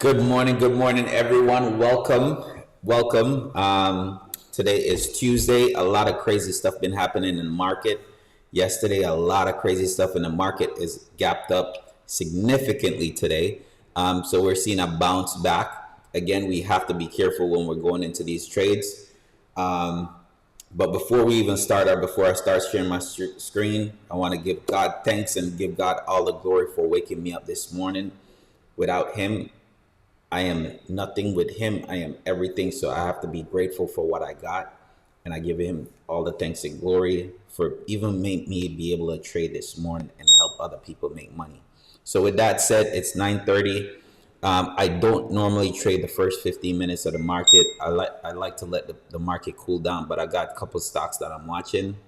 Good morning, everyone. Welcome. Today is Tuesday. A lot of crazy stuff been happening in the market. Yesterday, a lot of crazy stuff in the market is gapped up significantly today. So we're seeing a bounce back. Again, we have to be careful when we're going into these trades. But before we even start, or before I start sharing my screen, I want to give God thanks and give God all the glory for waking me up this morning. Without Him, I am nothing. With Him, I am everything. So I have to be grateful for what I got. And I give Him all the thanks and glory for even make me be able to trade this morning and help other people make money. So with that said, it's 9:30. I don't normally trade the first 15 minutes of the market. I like to let the market cool down, but I got a couple stocks that I'm watching.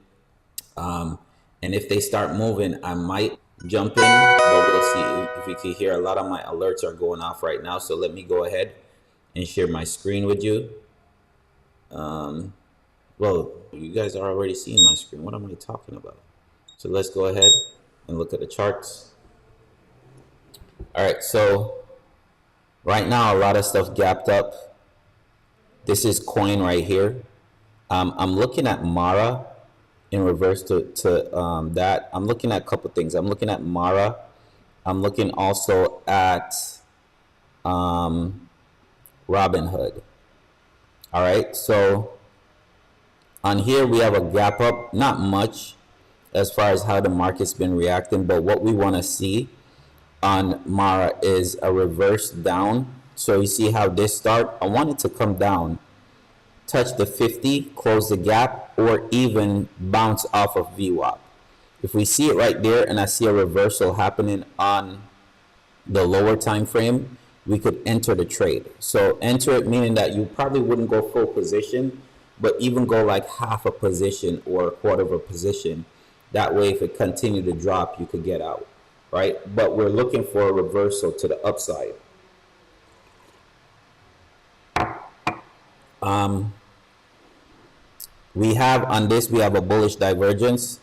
And if they start moving, I might jump in, but we'll see. If you can hear, a lot of my alerts are going off right now. So let me go ahead and share my screen with you. Well, you guys are already seeing my screen. What am I talking about? So let's go ahead and look at the charts. All right, so right now, a lot of stuff gapped up. This is coin right here. I'm looking at Mara in reverse to that. I'm looking at a couple things. I'm looking at Mara. I'm looking also at Robinhood. All right, so on here we have a gap up, not much as far as how the market's been reacting, but what we want to see on Mara is a reverse down. So you see how this start, I want it to come down, touch the 50, close the gap, or even bounce off of VWAP. If we see it right there and I see a reversal happening on the lower time frame, we could enter the trade. So enter it meaning that you probably wouldn't go full position, but even go like half a position or a quarter of a position. That way, if it continued to drop, you could get out, right? But we're looking for a reversal to the upside. We have on this, we have a bullish divergence.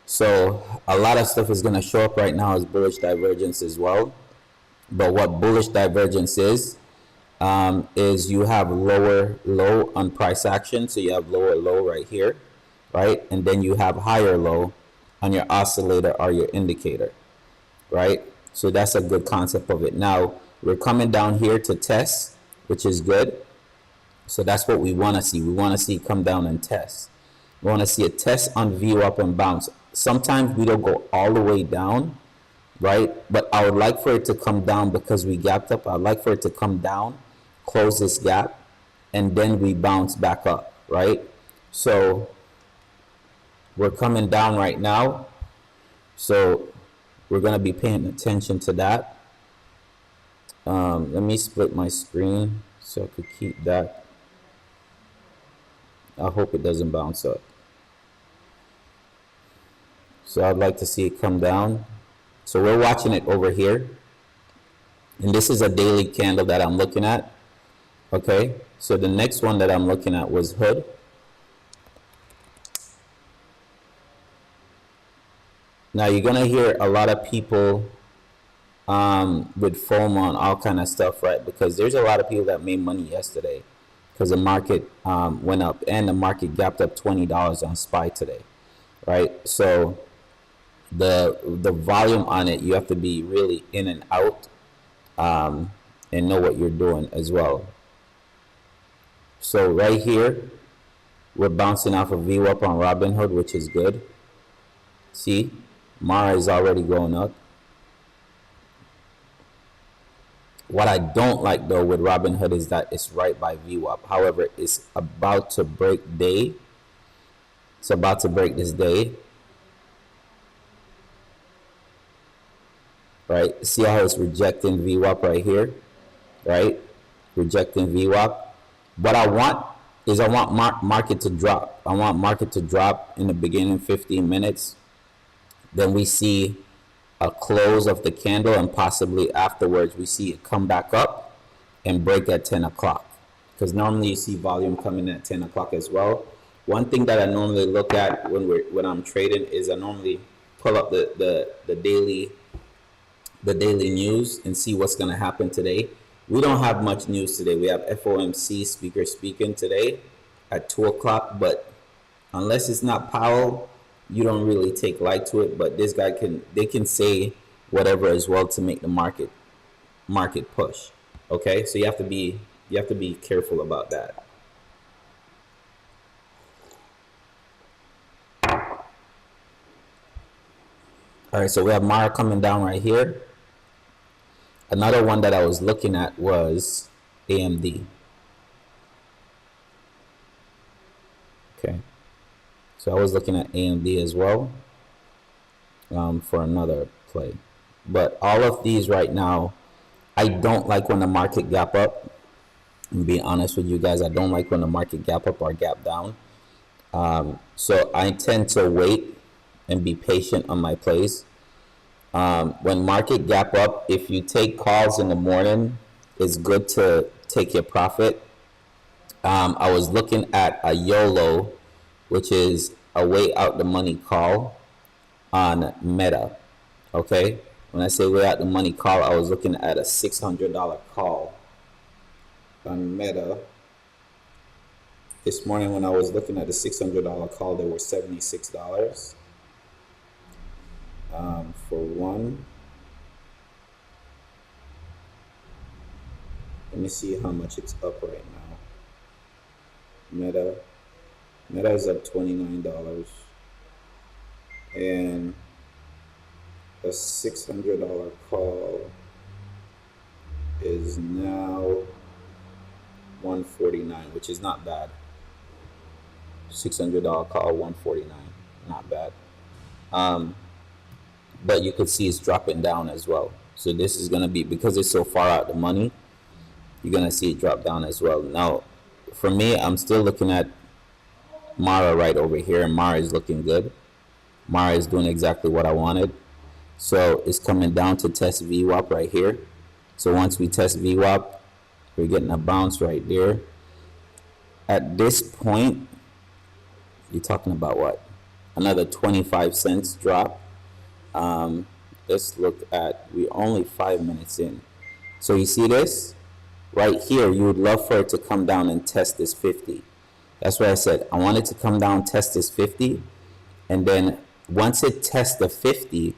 So a lot of stuff is going to show up right now as bullish divergence as well. But what bullish divergence is you have lower low on price action. So you have lower low right here, right? And then you have higher low on your oscillator or your indicator, right? So that's a good concept of it. Now we're coming down here to test, which is good. So that's what we want to see. We want to see it come down and test. We want to see a test on view up and bounce. Sometimes we don't go all the way down, right? But I would like for it to come down because we gapped up. I'd like for it to come down, close this gap, and then we bounce back up, right? So we're coming down right now. So we're going to be paying attention to that. Let me split my screen so I could keep that. I hope it doesn't bounce up. So I'd like to see it come down. So we're watching it over here. And this is a daily candle that I'm looking at. Okay, so the next one that I'm looking at was Hood. Now you're going to hear a lot of people with FOMO and all kind of stuff, right? Because there's a lot of people that made money yesterday because the market went up and the market gapped up $20 on SPY today, right? So the volume on it, you have to be really in and out and know what you're doing as well. So right here, we're bouncing off of VWAP on Robinhood, which is good. See, Mara is already going up. What I don't like though with Robinhood is that it's right by VWAP. However, it's about to break day. It's about to break this day. Right? See how it's rejecting VWAP right here? Right? Rejecting VWAP. What I want is I want market to drop. I want market to drop in the beginning 15 minutes. Then we see a close of the candle, and possibly afterwards we see it come back up and break at 10 o'clock, because normally you see volume coming at 10 o'clock as well. One thing that I normally look at when I'm trading is I normally pull up the daily news and see what's going to happen today. We don't have much news today. We have FOMC speaker speaking today at 2 o'clock, but unless it's not Powell, you don't really take light to it. But this guy they can say whatever as well to make the market push. Okay, so you have to be careful about that. All right, so we have Mara coming down right here. Another one that I was looking at was AMD. Okay, so I was looking at AMD as well for another play. But all of these right now, I don't like when the market gap up. I'm being honest with you guys, I don't like when the market gap up or gap down. So I tend to wait and be patient on my plays. When market gap up, if you take calls in the morning, it's good to take your profit. I was looking at a YOLO, which is a way out the money call on Meta. Okay, when I say way out the money call, I was looking at a $600 call on Meta. This morning when I was looking at the $600 call, they were $76 for one. Let me see how much it's up right now. Meta is up $29, and a $600 call is now $149, which is not bad. $600 call, $149, not bad. But you could see it's dropping down as well. So this is gonna be, because it's so far out the money, you're gonna see it drop down as well. Now, for me, I'm still looking at Mara right over here, and Mara is looking good. Mara is doing exactly what I wanted. So it's coming down to test VWAP right here. So once we test VWAP, we're getting a bounce right there. At this point, you're talking about what? Another 25 cents drop. Let's look at, we're only 5 minutes in. So you see this? Right here, you would love for it to come down and test this 50. That's why I said I want it to come down, test this 50. And then once it tests the 50,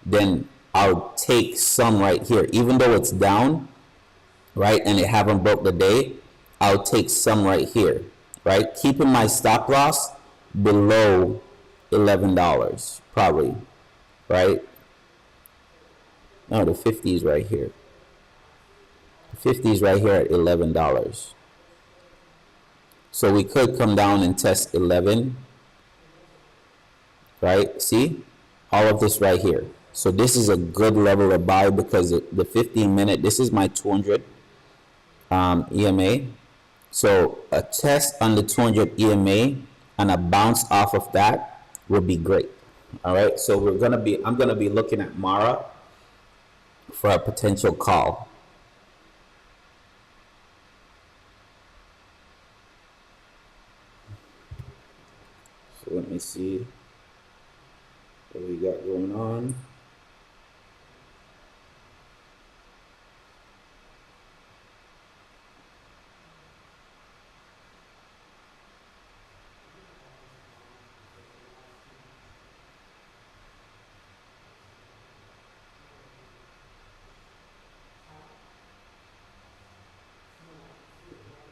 then I'll take some right here. Even though it's down, right, and it haven't broke the day, I'll take some right here, right? Keeping my stop loss below $11, probably, right? No, the 50 is right here. The 50 is right here at $11. So we could come down and test 11, right? See? All of this right here. So this is a good level of buy because the 15-minute, this is my 200 EMA. So a test on the 200 EMA and a bounce off of that would be great. All right. So I'm gonna be looking at Mara for a potential call. So let me see what we got going on.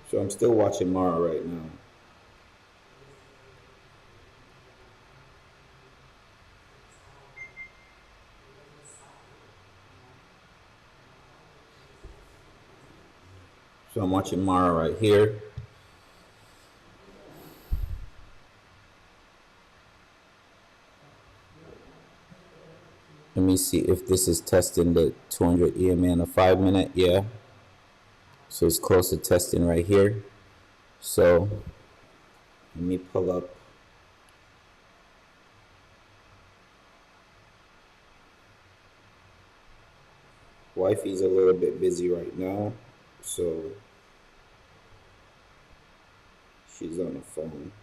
So I'm still watching Mara right now. So I'm watching Mara right here. Let me see if this is testing the 200 EMA in a 5-minute. Yeah. So it's close to testing right here. So let me pull up. Wifey's a little bit busy right now, so she's on the phone.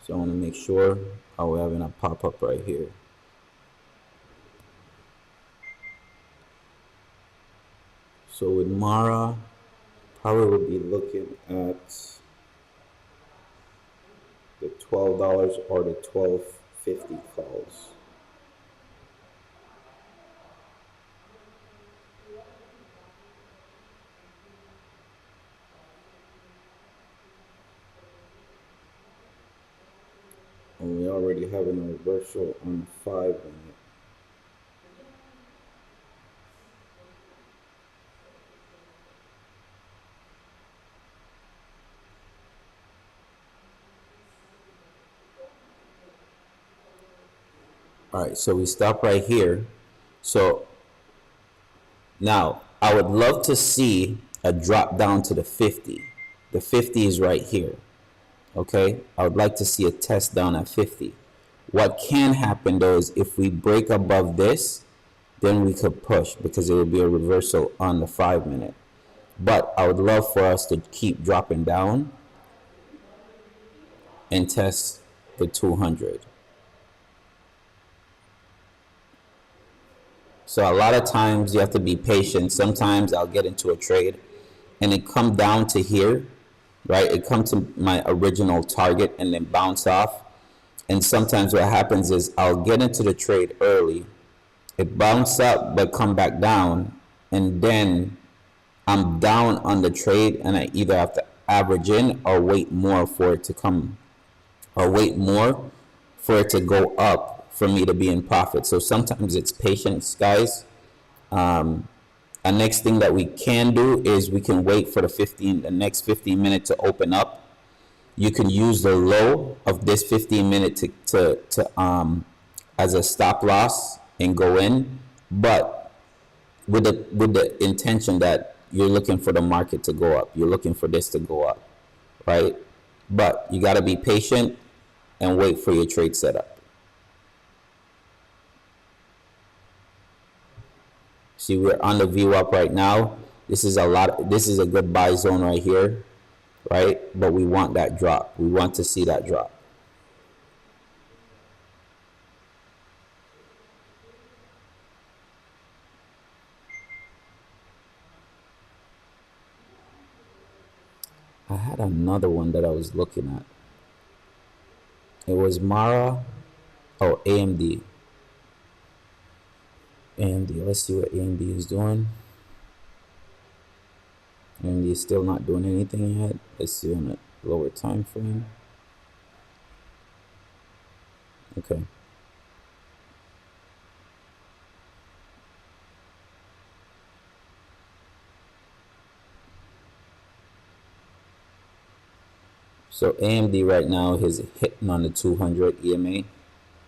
So I want to make sure we're having a pop-up right here. So with Mara, probably would be looking at the $12 or the 12.50 calls. And we already have a reversal on 5 minute. All right, so we stop right here. So now I would love to see a drop down to the 50. The 50 is right here. Okay, I would like to see a test down at 50. What can happen though is if we break above this, then we could push because it would be a reversal on the 5 minute. But I would love for us to keep dropping down and test the 200. So a lot of times you have to be patient. Sometimes I'll get into a trade and it come down to here, right? It come to my original target and then bounce off. And sometimes what happens is I'll get into the trade early, it bounce up but come back down, and then I'm down on the trade and I either have to average in or wait more for it to come, or wait more for it to go up for me to be in profit. So sometimes it's patience, guys. A next thing that we can do is we can wait for the next 15 minutes to open up. You can use the low of this 15 minute to as a stop loss and go in, but with the intention that you're looking for the market to go up. You're looking for this to go up, right? But you got to be patient and wait for your trade setup. See, we're on the VWAP right now. This is a good buy zone right here, right? But we want that drop. We want to see that drop. I had another one that I was looking at. It was Mara. Oh, AMD. AMD. Let's see what AMD is doing. AMD is still not doing anything yet. Let's see on a lower time frame. Okay. So AMD right now is hitting on the 200 EMA,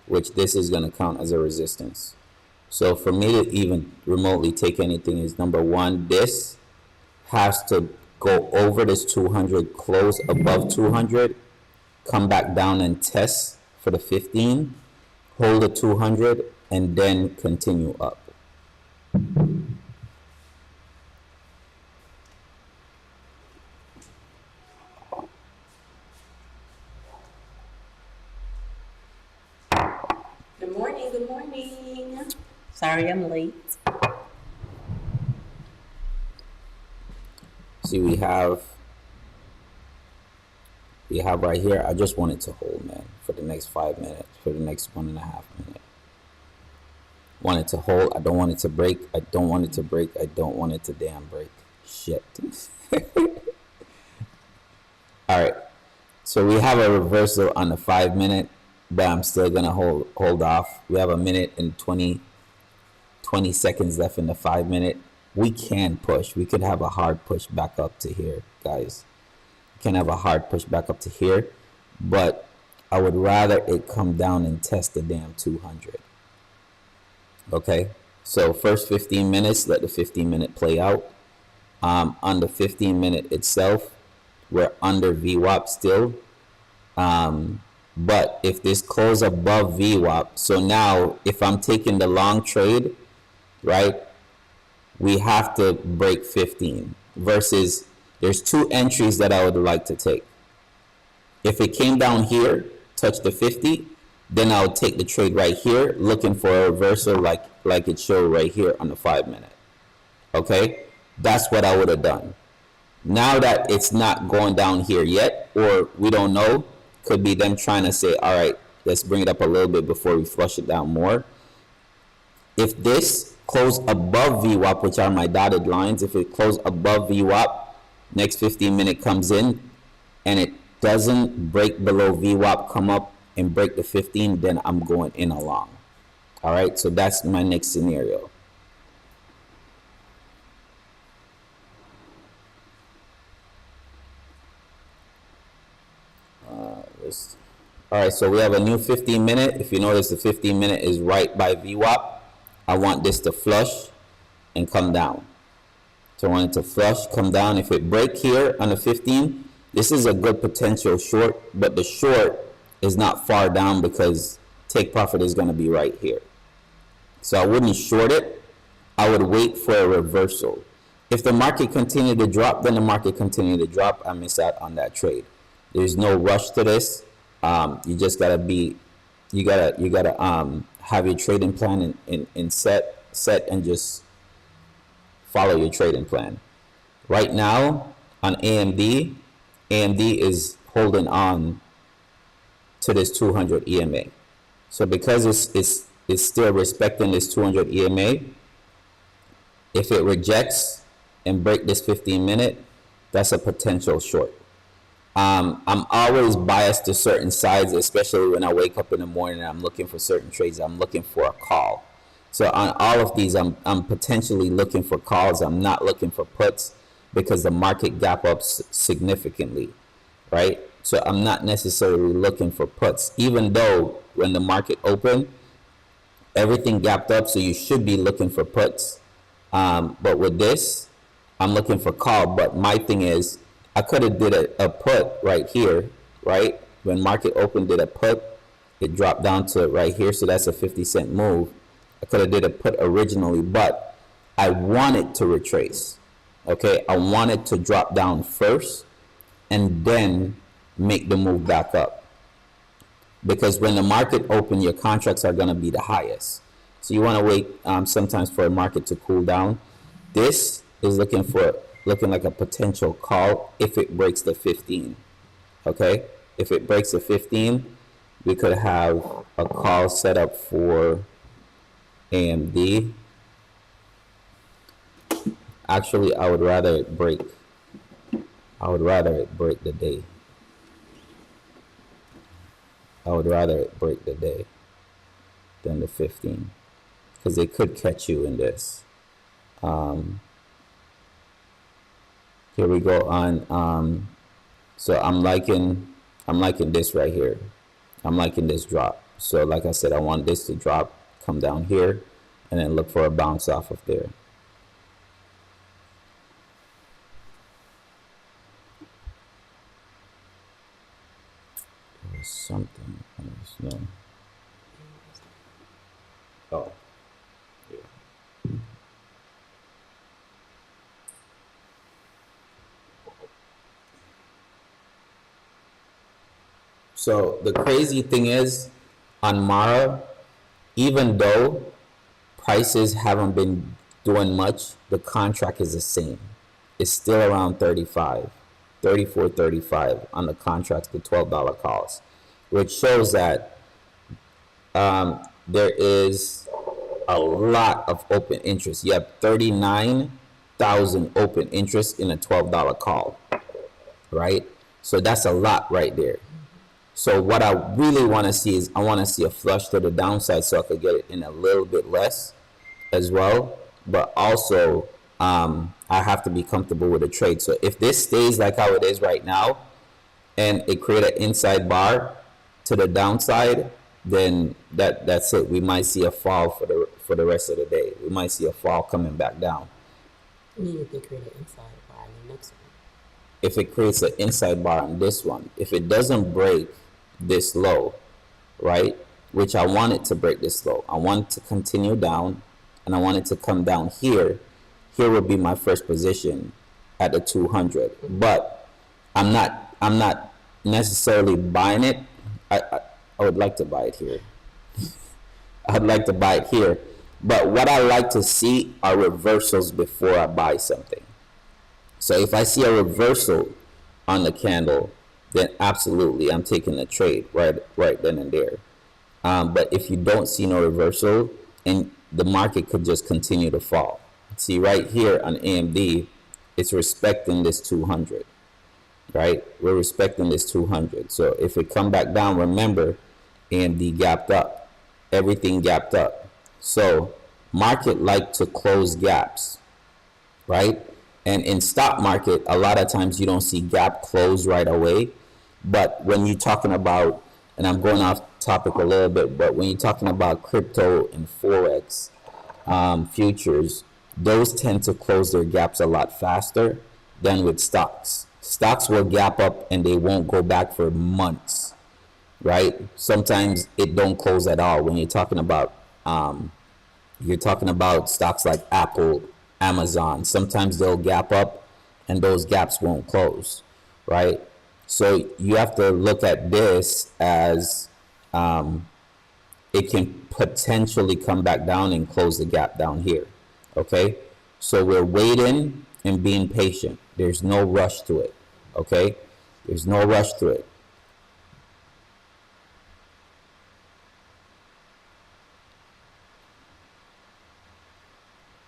which this is going to count as a resistance. So for me to even remotely take anything is, number one, this has to go over this 200, close above 200, come back down and test for the 15, hold the 200, and then continue up. Good morning, good morning. Sorry I'm late. See, we have right here, I just want it to hold, man, for the next 5 minutes, for the next 1.5 minutes. Want it to hold. I don't want it to break. I don't want it to break. I don't want it to damn break. Shit. All right. So we have a reversal on the 5 minute, but I'm still gonna hold off. We have a minute and 20 seconds left in the 5 minute. We can push. We could have a hard push back up to here, guys. We can have a hard push back up to here, but I would rather it come down and test the damn 200. Okay, so first 15 minutes, let the 15 minute play out. On the 15 minute itself, we're under VWAP still. But if this close above VWAP, so now if I'm taking the long trade, right, we have to break 15 versus there's two entries that I would like to take. If it came down here, touch the 50, then I would take the trade right here, looking for a reversal like it showed right here on the 5 minute. Okay, That's what I would have done. Now that it's not going down here yet, or we don't know, could be them trying to say, all right, let's bring it up a little bit before we flush it down more. If this closed above VWAP, which are my dotted lines, if it closed above VWAP, next 15-minute comes in and it doesn't break below VWAP, come up and break the 15, then I'm going in along. All right, so that's my next scenario. All right, so we have a new 15-minute. If you notice, the 15-minute is right by VWAP. I want this to flush and come down. So I want it to flush, come down. If it break here on the 15, this is a good potential short, but the short is not far down because take profit is going to be right here. So I wouldn't short it. I would wait for a reversal. If the market continued to drop, then the market continued to drop. I miss out on that trade. There's no rush to this. You just gotta be, you gotta have your trading plan and set and just follow your trading plan. Right now on AMD is holding on to this 200 EMA. So because it's still respecting this 200 EMA, if it rejects and break this 15-minute, that's a potential short. I'm always biased to certain sides, especially when I wake up in the morning and I'm looking for certain trades. I'm looking for a call. So on all of these, I'm potentially looking for calls. I'm not looking for puts because the market gap up significantly, right? So I'm not necessarily looking for puts, even though when the market opened, everything gapped up, so you should be looking for puts. But with this, I'm looking for call. But my thing is, I could have did a put right here, right? When market opened, did a put, it dropped down to right here, so that's a 50-cent move. I could have did a put originally, but I wanted to retrace, okay? I wanted to drop down first and then make the move back up. Because when the market open, your contracts are gonna be the highest. So you wanna wait sometimes for a market to cool down. This is looking like a potential call if it breaks the 15, okay? If it breaks the 15, we could have a call set up for AMD. Actually, I would rather it break the day. I would rather it break the day than the 15, because they could catch you in this. Here we go on. So I'm liking this right here. I'm liking this drop. So like I said, I want this to drop, come down here, and then look for a bounce off of there. There's something. No. Oh. Yeah. So the crazy thing is, on Mara, even though prices haven't been doing much, the contract is the same. It's still around 34, 35 on the contracts, the $12 calls, which shows that there is a lot of open interest. You have 39,000 open interest in a $12 call, right? So that's a lot right there. So what I really want to see is, I want to see a flush to the downside so I could get it in a little bit less as well. But also, I have to be comfortable with the trade. So if this stays like how it is right now, and it create an inside bar to the downside, then that's it. We might see a fall for the rest of the day. We might see a fall coming back down. If they create an inside bar on the next one. If it creates an inside bar on this one, if it doesn't break this low, right, which I want it to break this low, I want it to continue down, and I want it to come down here. Here would be my first position at the 200, but I'm not necessarily buying it. I would like to buy it here. I'd like to buy it here, but what I like to see are reversals before I buy something. So if I see a reversal on the candle, then absolutely I'm taking the trade right then and there. But if you don't see no reversal, and the market could just continue to fall. See right here on AMD, it's respecting this 200, right? We're respecting this 200. So if it come back down, remember, AMD gapped up, everything gapped up. So market like to close gaps, right? And in stock market, a lot of times you don't see gap close right away. But when you're talking about, and I'm going off topic a little bit, but when you're talking about crypto and Forex futures, those tend to close their gaps a lot faster than with stocks. Stocks will gap up and they won't go back for months, right? Sometimes it don't close at all. When you're talking about stocks like Apple, Amazon. Sometimes they'll gap up and those gaps won't close, right? So you have to look at this as it can potentially come back down and close the gap down here, okay? So we're waiting and being patient. There's no rush to it, okay? There's no rush to it.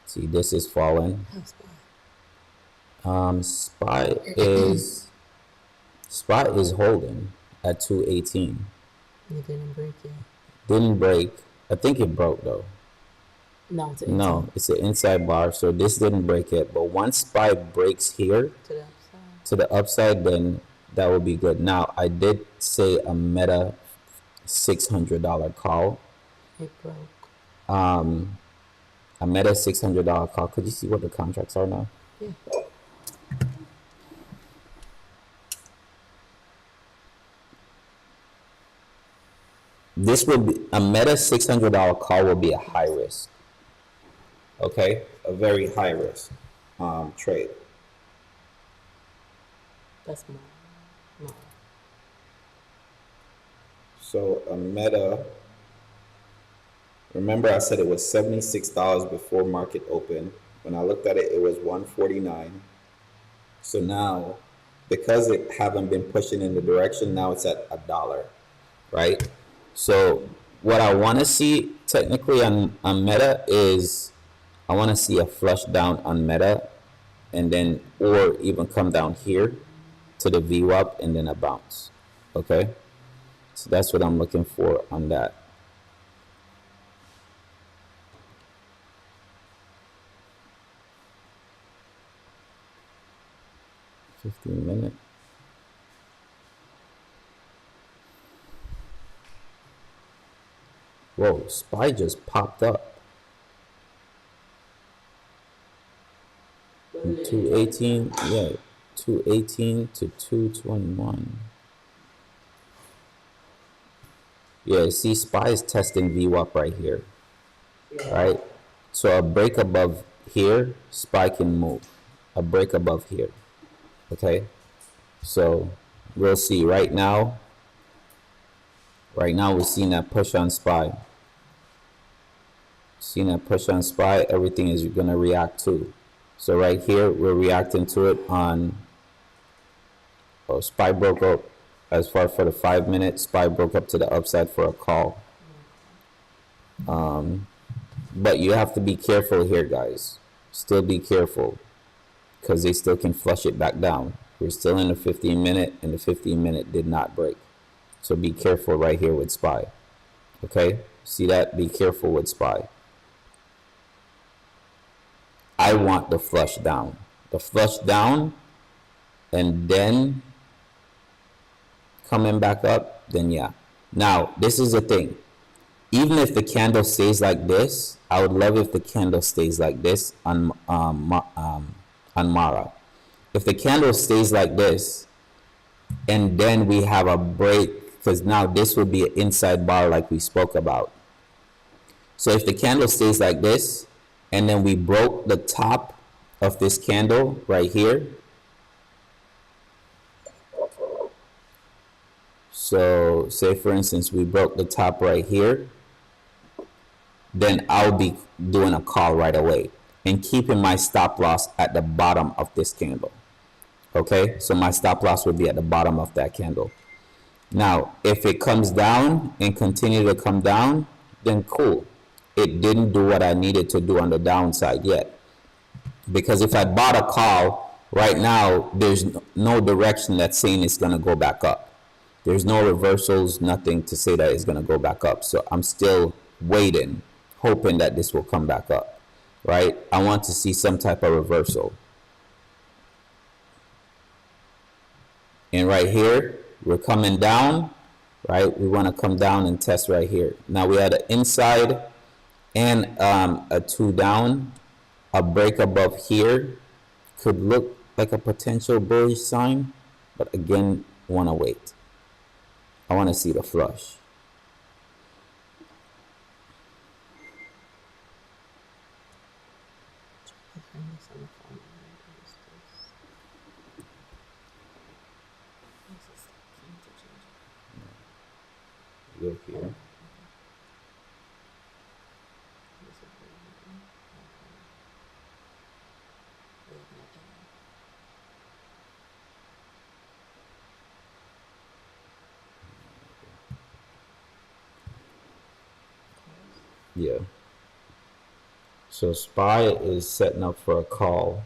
See, this is falling. SPY is holding at 218. It didn't break yet. Didn't break. I think it broke though. No, It's an inside bar, so this didn't break yet. But once SPY breaks here to the upside, then that will be good. Now I did say a Meta $600 call. It broke. A Meta $600 call. Could you see what the contracts are now? Yeah. This will be a Meta $600 call will be a high risk. Okay, a very high risk trade. That's more. So a Meta. Remember, I said it was $76 before market open. When I looked at it, it was $149. So now, because it haven't been pushing in the direction, now it's at $1, right? So what I want to see technically on Meta is I want to see a flush down on Meta, and then or even come down here to the VWAP and then a bounce. Okay, so that's what I'm looking for on that. 15-minute. Whoa, SPY just popped up. From 218, yeah, 218 to 221. Yeah, see, SPY is testing VWAP right here, right? So a break above here, SPY can move. A break above here. Okay, so we'll see. Right now we're seeing that push on SPY. Seeing that push on SPY, everything is gonna react to. So right here we're reacting to it on. Oh, SPY broke up as far for the 5 minutes. SPY broke up to the upside for a call. But you have to be careful here, guys. Still be careful, because they still can flush it back down. We're still in the 15-minute, and the 15-minute did not break. So be careful right here with SPY. Okay? See that? Be careful with SPY. I want the flush down. The flush down, and then coming back up, then yeah. Now, this is the thing. Even if the candle stays like this, I would love if the candle stays like this on Mara. If the candle stays like this, and then we have a break, because now this would be an inside bar like we spoke about. So if the candle stays like this, and then we broke the top of this candle right here. So say for instance, we broke the top right here, then I'll be doing a call right away and keeping my stop loss at the bottom of this candle. Okay, so my stop loss would be at the bottom of that candle. Now, if it comes down and continue to come down, then cool. It didn't do what I needed to do on the downside yet. Because if I bought a call right now, there's no direction that's saying it's going to go back up. There's no reversals, nothing to say that it's going to go back up. So I'm still waiting, hoping that this will come back up, right? I want to see some type of reversal. And right here, we're coming down, right? We want to come down and test right here. Now we had an inside and a 2 down. A break above here could look like a potential bullish sign, but again, want to wait. I want to see the flush. Look here. Yeah. So SPY is setting up for a call.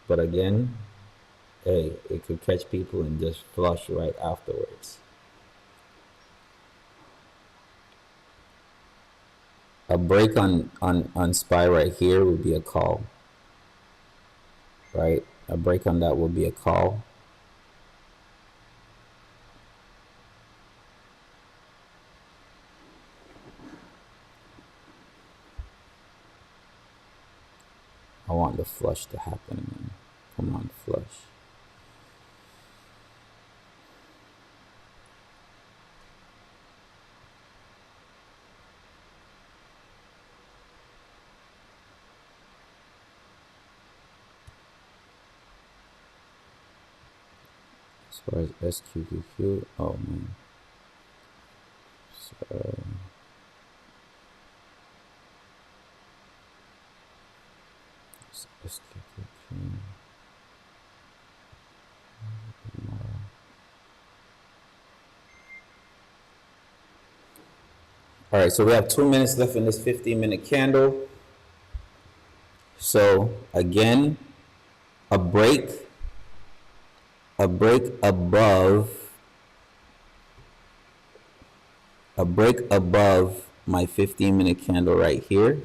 But again, hey, it could catch people and just flush right afterwards. A break on SPY right here would be a call. Right? A break on that would be a call. I want the flush to happen, man. Come on, flush. As far as SQQQ, oh man. So, SQQQ. All right, so we have 2 minutes left in this 15-minute candle. So again, a break above my 15-minute candle right here,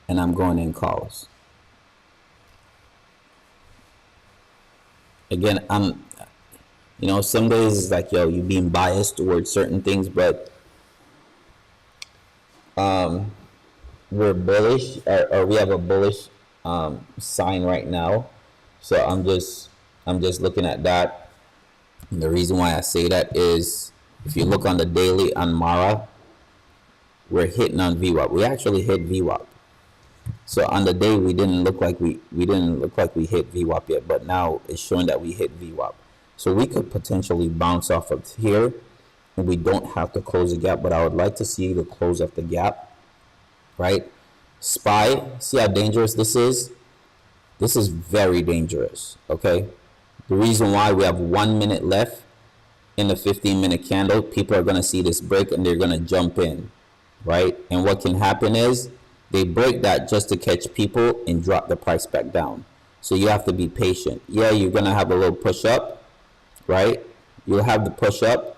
and I'm going in calls. Again, some days it's like, yo, you being biased towards certain things, but we're bullish, or we have a bullish sign right now. So I'm just looking at that. And the reason why I say that is, if you look on the daily on Mara, we're hitting on VWAP. We actually hit VWAP. So on the day we didn't look like we hit VWAP yet, but now it's showing that we hit VWAP. So we could potentially bounce off of here, and we don't have to close the gap. But I would like to see the close of the gap, right? SPY, see how dangerous this is? This is very dangerous, okay? The reason why, we have 1 minute left in the 15-minute candle. People are going to see this break and they're going to jump in, right? And what can happen is they break that just to catch people and drop the price back down. So you have to be patient. Yeah, you're going to have a little push up, right? You'll have the push up,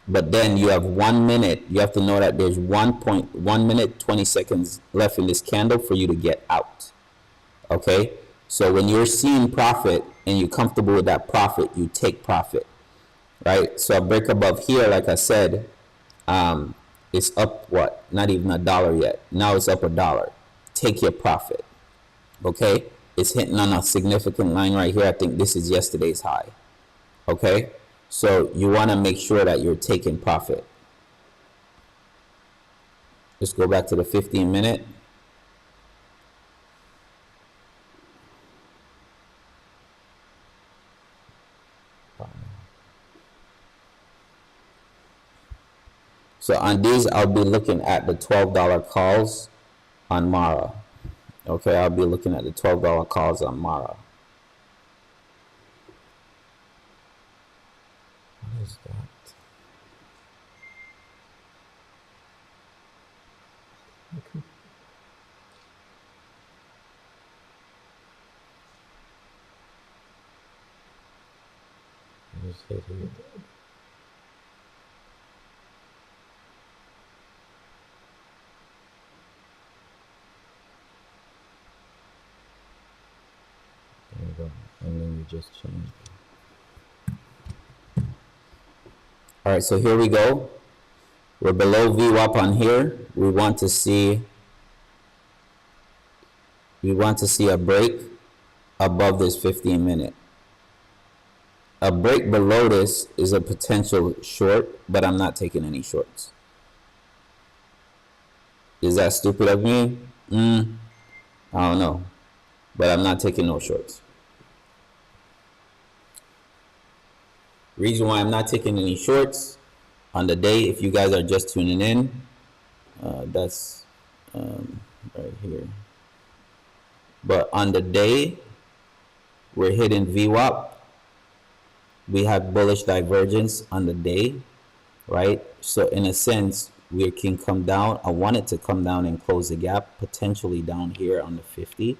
but then you have 1 minute. You have to know that there's 1 minute 20 seconds left in this candle for you to get out, okay? So when you're seeing profit and you're comfortable with that profit, you take profit, right? So a break above here, like I said, it's up what? Not even $1 yet. Now it's up $1. Take your profit, okay? It's hitting on a significant line right here. I think this is yesterday's high, okay? So you want to make sure that you're taking profit. Let's go back to the 15-minute. So on these, I'll be looking at the $12 calls on Mara. Okay, I'll be looking at the $12 calls on Mara. is that? Just hit here. There you go. And then you just change it. All right, so here we go. We're below VWAP on here. We want to see a break above this 15-minute. A break below this is a potential short, but I'm not taking any shorts. Is that stupid of me? I don't know, but I'm not taking no shorts. Reason why I'm not taking any shorts on the day, if you guys are just tuning in, that's right here. But on the day, we're hitting VWAP. We have bullish divergence on the day, right? So in a sense, we can come down. I want it to come down and close the gap, potentially down here on the 50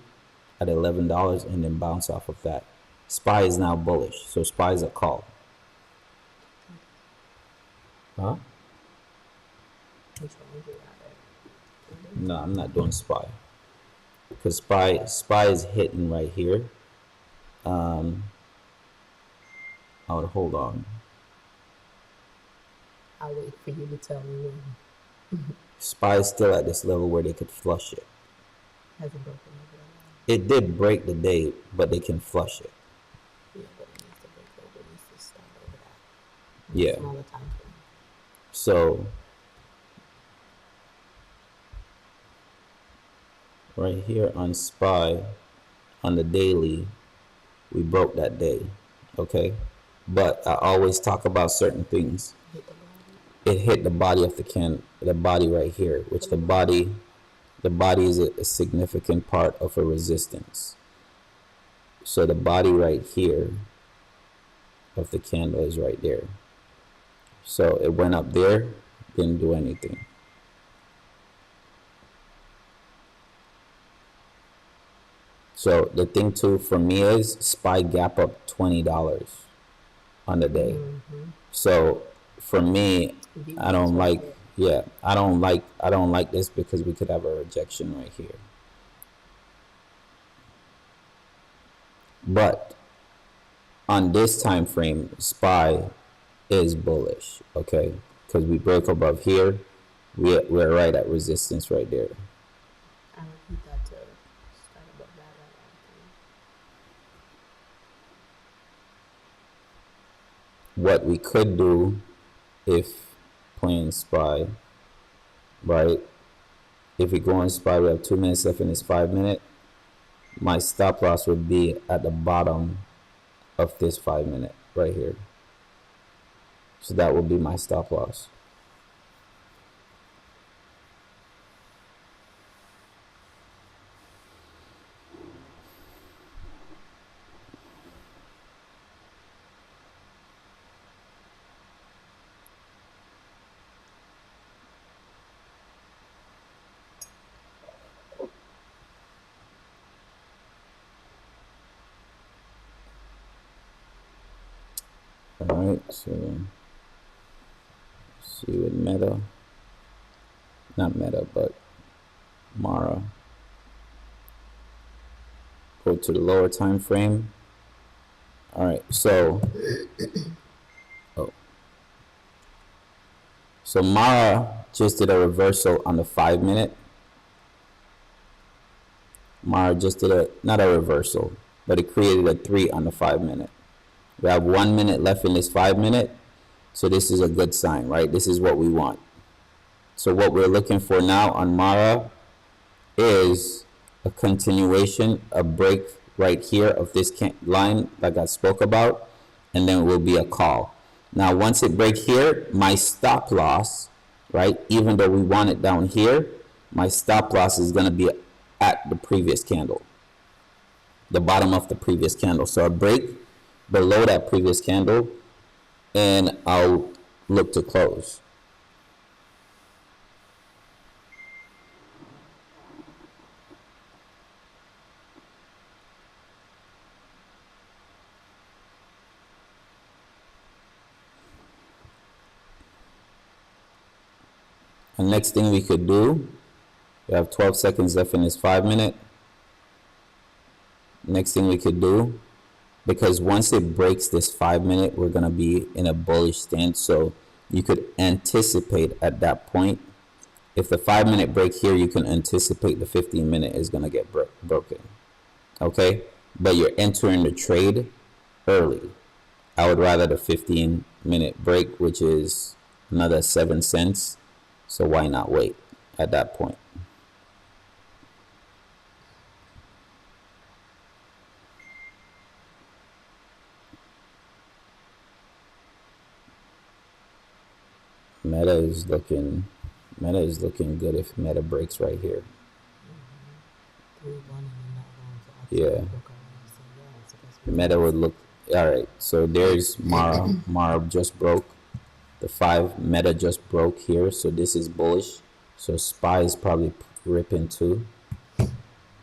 at $11 and then bounce off of that. SPY is now bullish, so SPY is a call. Huh? No, I'm not doing SPY. Because SPY is hitting right here. I would hold on. I'll wait for you to tell me when. SPY is still at this level where they could flush it. Hasn't broken over that. It did break the day, but they can flush it. Yeah, but it needs to break over. It needs to start over that. Yeah. Smaller time frame. So right here on SPY, on the daily, we broke that day, okay? But I always talk about certain things. It hit the body of the body right here, which the body is a significant part of a resistance. So the body right here of the candle is right there. So it went up there, didn't do anything. So the thing too for me is SPY gap up $20 on the day. So for me, I don't like this because we could have a rejection right here. But on this time frame, SPY is bullish, okay? Because we break above here, we're right at resistance right there. I don't need that to start above that right What we could do if playing SPY, right? If we go on SPY, we have 2 minutes left in this 5 minute. My stop loss would be at the bottom of this 5 minute right here. So that would be my stop loss. Alright, so see with Meta, not Meta, but Mara. Go to the lower time frame. Alright, so so Mara just did a reversal on the 5 minute. Mara just did not a reversal, but it created a 3 on the 5 minute. We have 1 minute left in this 5 minute. So this is a good sign, right? This is what we want. So what we're looking for now on Mara is a continuation, a break right here of this line like I spoke about, and then it will be a call. Now, once it breaks here, my stop loss, right, even though we want it down here, my stop loss is going to be at the previous candle, the bottom of the previous candle. So a break below that previous candle and I'll look to close. The next thing we could do, we have 12 seconds left in this 5 minute. Next thing we could do, because once it breaks this 5 minute, we're going to be in a bullish stance. So you could anticipate at that point, if the 5 minute break here, you can anticipate the 15 minute is going to get broken. Okay. But you're entering the trade early. I would rather the 15 minute break, which is another 7 cents. So why not wait at that point? Meta is looking good if Meta breaks right here. 3-1 and not wrong. So Yeah. Meta would look all right. So there's Mara. Mara just broke the 5. Meta just broke here. So this is bullish. So SPY is probably ripping too.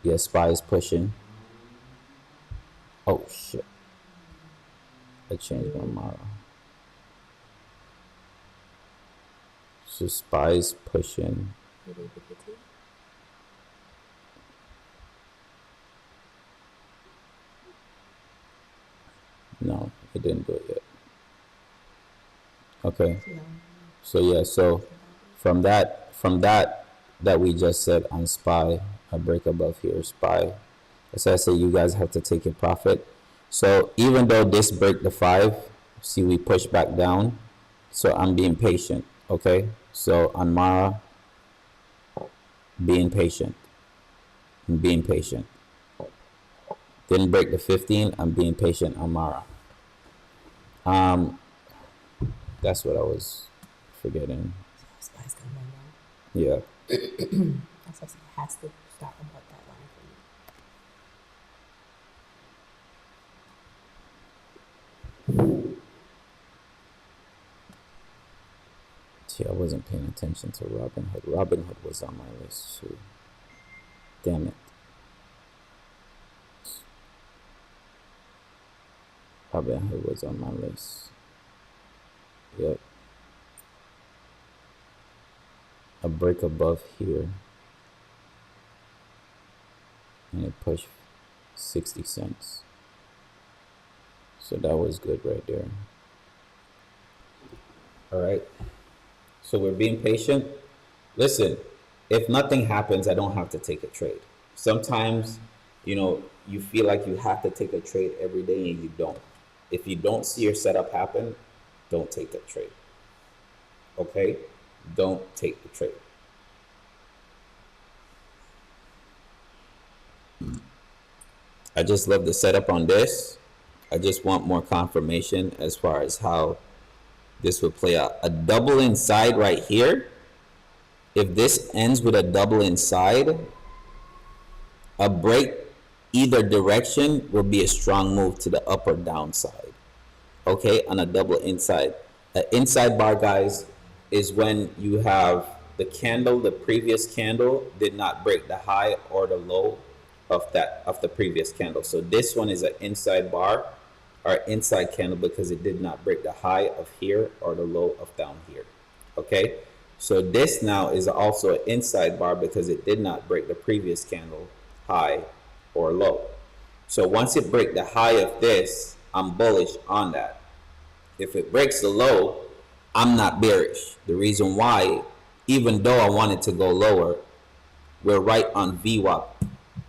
Yeah, SPY is pushing. Oh shit! I changed my Mara. So SPY is pushing. No, it didn't do it yet. Okay. So yeah, so from that we just said on SPY, a break above here, SPY. As I say, you guys have to take your profit. So even though this break the 5, see we push back down. So I'm being patient. Okay. So on Mara, being patient. I'm being patient. Didn't break the 15. I'm being patient on Mara. That's what I was forgetting. SPY's coming down. Yeah. That's what it has to stop above that line for you. See, I wasn't paying attention to Robinhood. Robinhood was on my list too. Damn it. Robinhood was on my list. Yep. A break above here. And it pushed 60 cents. So that was good right there. All right. So we're being patient. Listen, if nothing happens, I don't have to take a trade. Sometimes, you feel like you have to take a trade every day and you don't. If you don't see your setup happen, don't take the trade. Okay? Don't take the trade. I just love the setup on this. I just want more confirmation as far as how this would play out. A double inside right here. If this ends with a double inside, a break either direction will be a strong move to the up or downside. Okay, on a double inside. An inside bar, guys, is when you have the candle, the previous candle did not break the high or the low of the previous candle. So this one is an inside bar or inside candle because it did not break the high of here or the low of down here. Okay, so this now is also an inside bar because it did not break the previous candle high or low. So once it breaks the high of this, I'm bullish on that. If it breaks the low, I'm not bearish. The reason why, even though I wanted to go lower, we're right on VWAP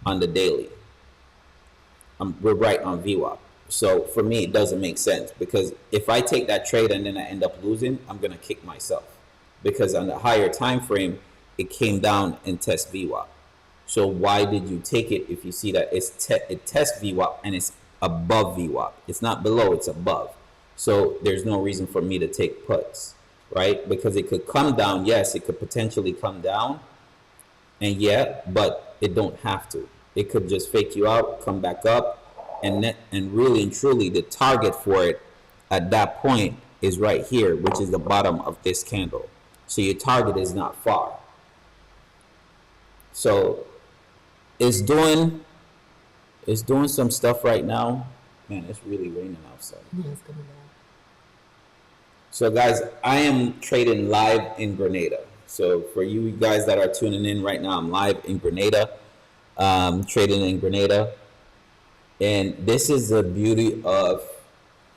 on the daily. We're right on VWAP. So for me, it doesn't make sense because if I take that trade and then I end up losing, I'm going to kick myself because on the higher time frame, it came down and test VWAP. So why did you take it if you see that it tests VWAP and it's above VWAP? It's not below, it's above. So there's no reason for me to take puts, right? Because it could come down. Yes, it could potentially come down. And yeah, but it don't have to. It could just fake you out, come back up, and really and truly the target for it at that point is right here, which is the bottom of this candle. So your target is not far. So it's doing some stuff right now. Man, it's really raining outside. Yeah, it's coming down. So guys, I am trading live in Grenada. So for you guys that are tuning in right now, I'm live in Grenada, trading in Grenada. And this is the beauty of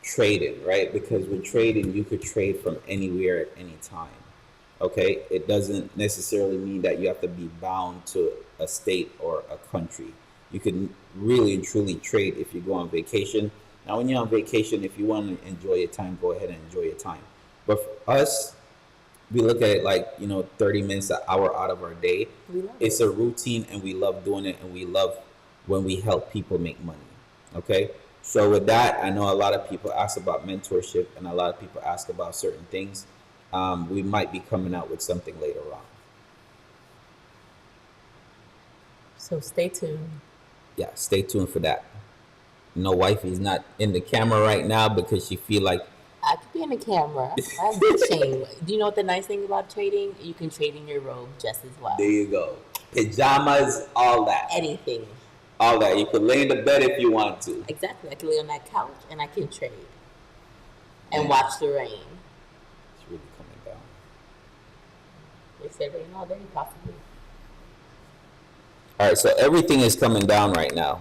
trading, right? Because with trading, you could trade from anywhere at any time. Okay, it doesn't necessarily mean that you have to be bound to a state or a country. You can really and truly trade if you go on vacation. Now, when you're on vacation, if you want to enjoy your time, go ahead and enjoy your time. But for us, we look at it like 30 minutes, an hour out of our day. It's a routine, and we love doing it, and we love when we help people make money. Okay, so with that, I know a lot of people ask about mentorship, and a lot of people ask about certain things. We might be coming out with something later on. So stay tuned. Yeah, stay tuned for that. No, wifey's not in the camera right now because she feel like I could be in the camera. I'm good shame. Do you know what the nice thing about trading? You can trade in your robe just as well. there you go, pajamas, all that, Anything. all that. You could lay in the bed if you want to. Exactly. I can lay on that couch and I can trade and watch the rain. It's really coming down. They said rain all day, possibly. All right, so everything is coming down right now.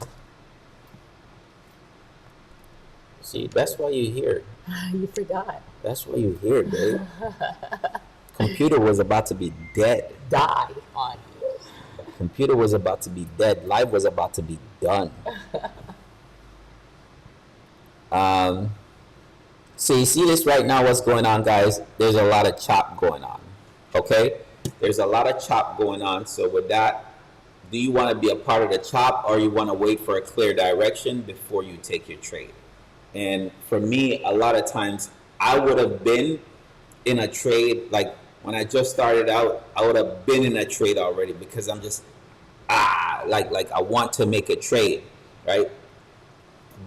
See, that's why you're here. You forgot. That's why you're here, babe. Computer was about to be dead. Die on you. Computer was about to be dead. Life was about to be done. So you see this right now, what's going on, guys? There's a lot of chop going on. Okay? There's a lot of chop going on. So with that, do you want to be a part of the chop, or you want to wait for a clear direction before you take your trade? And for me, a lot of times I would have been in a trade, like when I just started out, I would have been in a trade already because I'm just like I want to make a trade, right?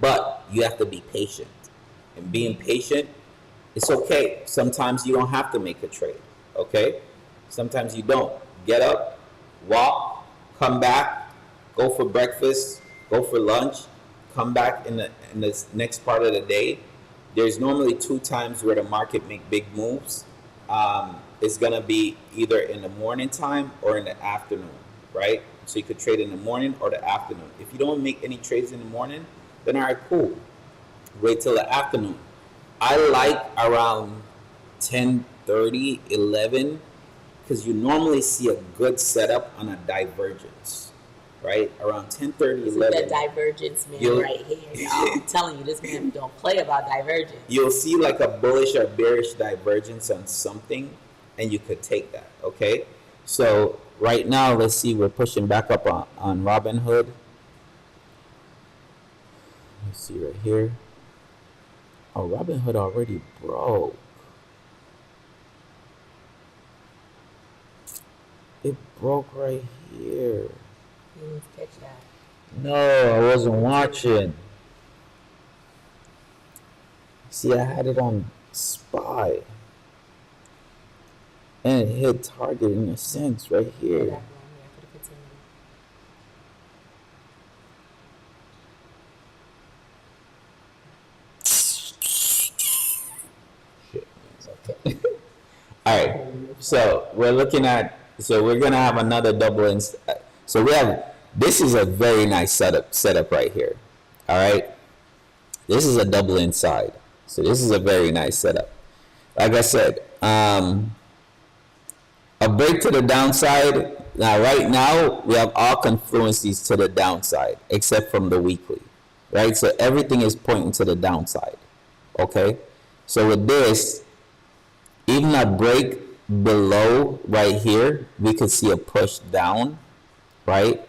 But you have to be patient. And being patient, it's okay. Sometimes you don't have to make a trade, okay? Sometimes you don't. Get up, walk, come back, go for breakfast, go for lunch, come back in the next part of the day. There's normally 2 times where the market make big moves. It's gonna be either in the morning time or in the afternoon, right? So you could trade in the morning or the afternoon. If you don't make any trades in the morning, then all right, cool. Wait till the afternoon. I like around 10:30, 11, because you normally see a good setup on a divergence, right? Around 10:30, 11. That divergence man right here. Y'all. I'm telling you, this man don't play about divergence. You'll see like a bullish or bearish divergence on something, and you could take that, okay? So right now, let's see, we're pushing back up on Robinhood. Let's see right here. Oh, Robinhood already broke. It broke right here. You need to catch that. No, I wasn't watching. See, I had it on SPY. And it hit target in a sense right here. All right, so we're looking at, so we're gonna have another double in. So we have, this is a very nice setup right here. All right, this is a double inside, so this is a very nice setup. Like I said, a break to the downside. Now, right now we have all confluences to the downside except from the weekly, right? So everything is pointing to the downside. Okay, so with this, even a break below right here, we could see a push down, right?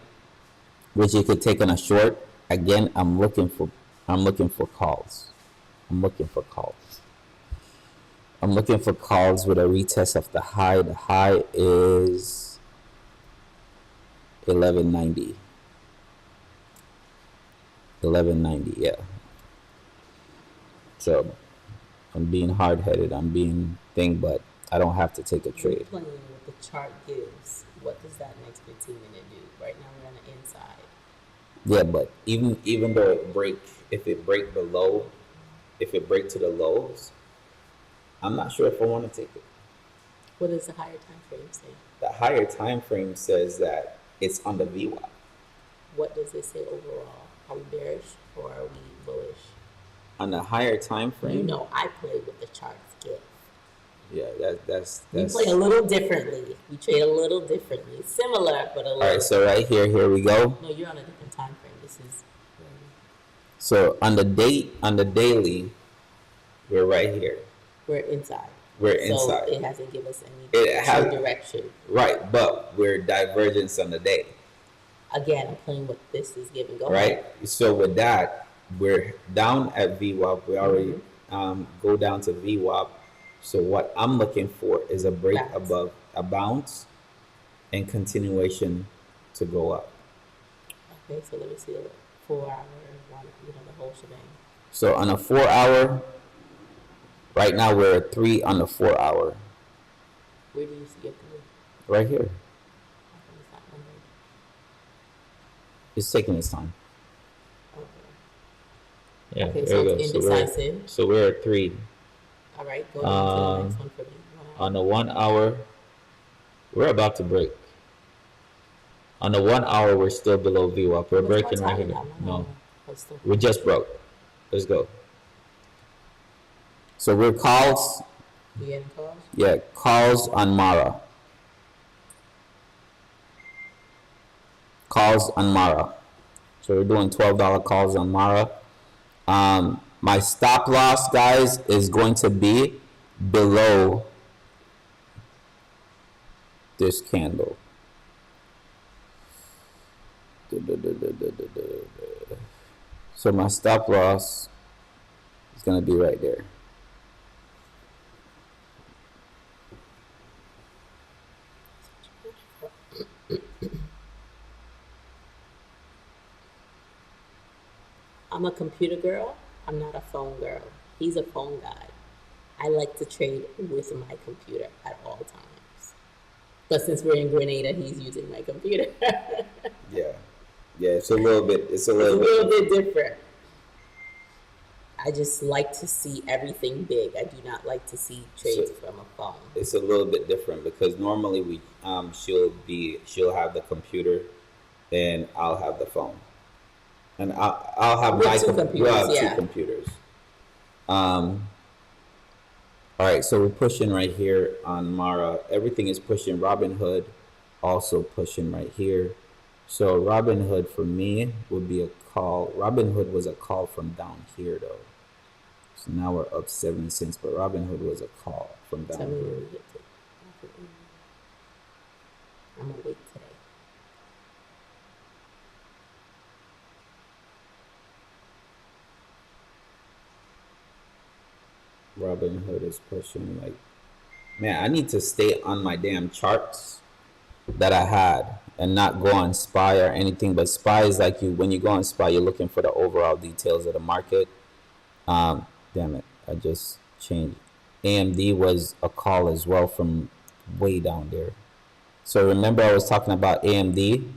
Which you could take on a short. Again, I'm looking for calls. I'm looking for calls with a retest of the high. The high is 1190. 1190, yeah. So I'm being hard-headed. I'm being thing, but I don't have to take a You're trade. playing what the chart gives. What does that next 15-minute do? Right now we're on the inside. Yeah, but even though if it break below, if it break to the lows, I'm not sure if I want to take it. What does the higher time frame say? The higher time frame says that it's on the VWAP. What does it say overall? Are we bearish or are we bullish? On the higher time frame, You know, I play what the charts give. yeah, that's We play a little differently. We trade a little differently. Similar, but a little. All right. So right here we go. No, you're on a different time frame. This is. So on the daily, we're right here. We're inside. We're So inside. it hasn't given us any true direction. Right, but we're divergence on the day. Again, I'm playing what this is giving. Go Right. ahead. So with that, we're down at VWAP. We already go down to VWAP. So what I'm looking for is a break Bounce. above a bounce and continuation to go up. Okay, so let me see the 4 hour one, the whole shebang. So on a 4 hour, right now we're at 3 on the 4 hour. Where do you see it through? Right here. Okay, it's not numbered. It's taking its time. Okay. Yeah, Okay, there so we it's go. indecisive. So we're at 3. All right, go down to the next one for me. On the 1 hour, we're about to break. On the 1 hour, we're still below VWAP. We're breaking right here. No, we just broke. Let's go. So we're calls. You getting calls? Yeah, calls on Mara. Calls on Mara. So we're doing $12 calls on Mara. My stop loss, guys, is going to be below this candle. So my stop loss is going to be right there. I'm a computer girl. I'm not a phone girl. He's a phone guy. I like to trade with my computer at all times. But since we're in Grenada, he's using my computer. Yeah. Yeah, it's a little bit different. I just like to see everything big. I do not like to see trades from a phone. It's a little bit different because normally we she'll have the computer and I'll have the phone. And I'll have my computer. We'll have two computers. All right, so we're pushing right here on Mara. Everything is pushing. Robinhood also pushing right here. So Robinhood for me would be a call. Robinhood was a call from down here though. So now we're up 70 cents, but Robinhood was a call from down here. I'm gonna wait today. Robinhood is pushing like, man, I need to stay on my damn charts that I had and not go on SPY or anything. But SPY is like when you go on SPY, you're looking for the overall details of the market. Damn it, I just changed. AMD was a call as well from way down there. So remember I was talking about AMD.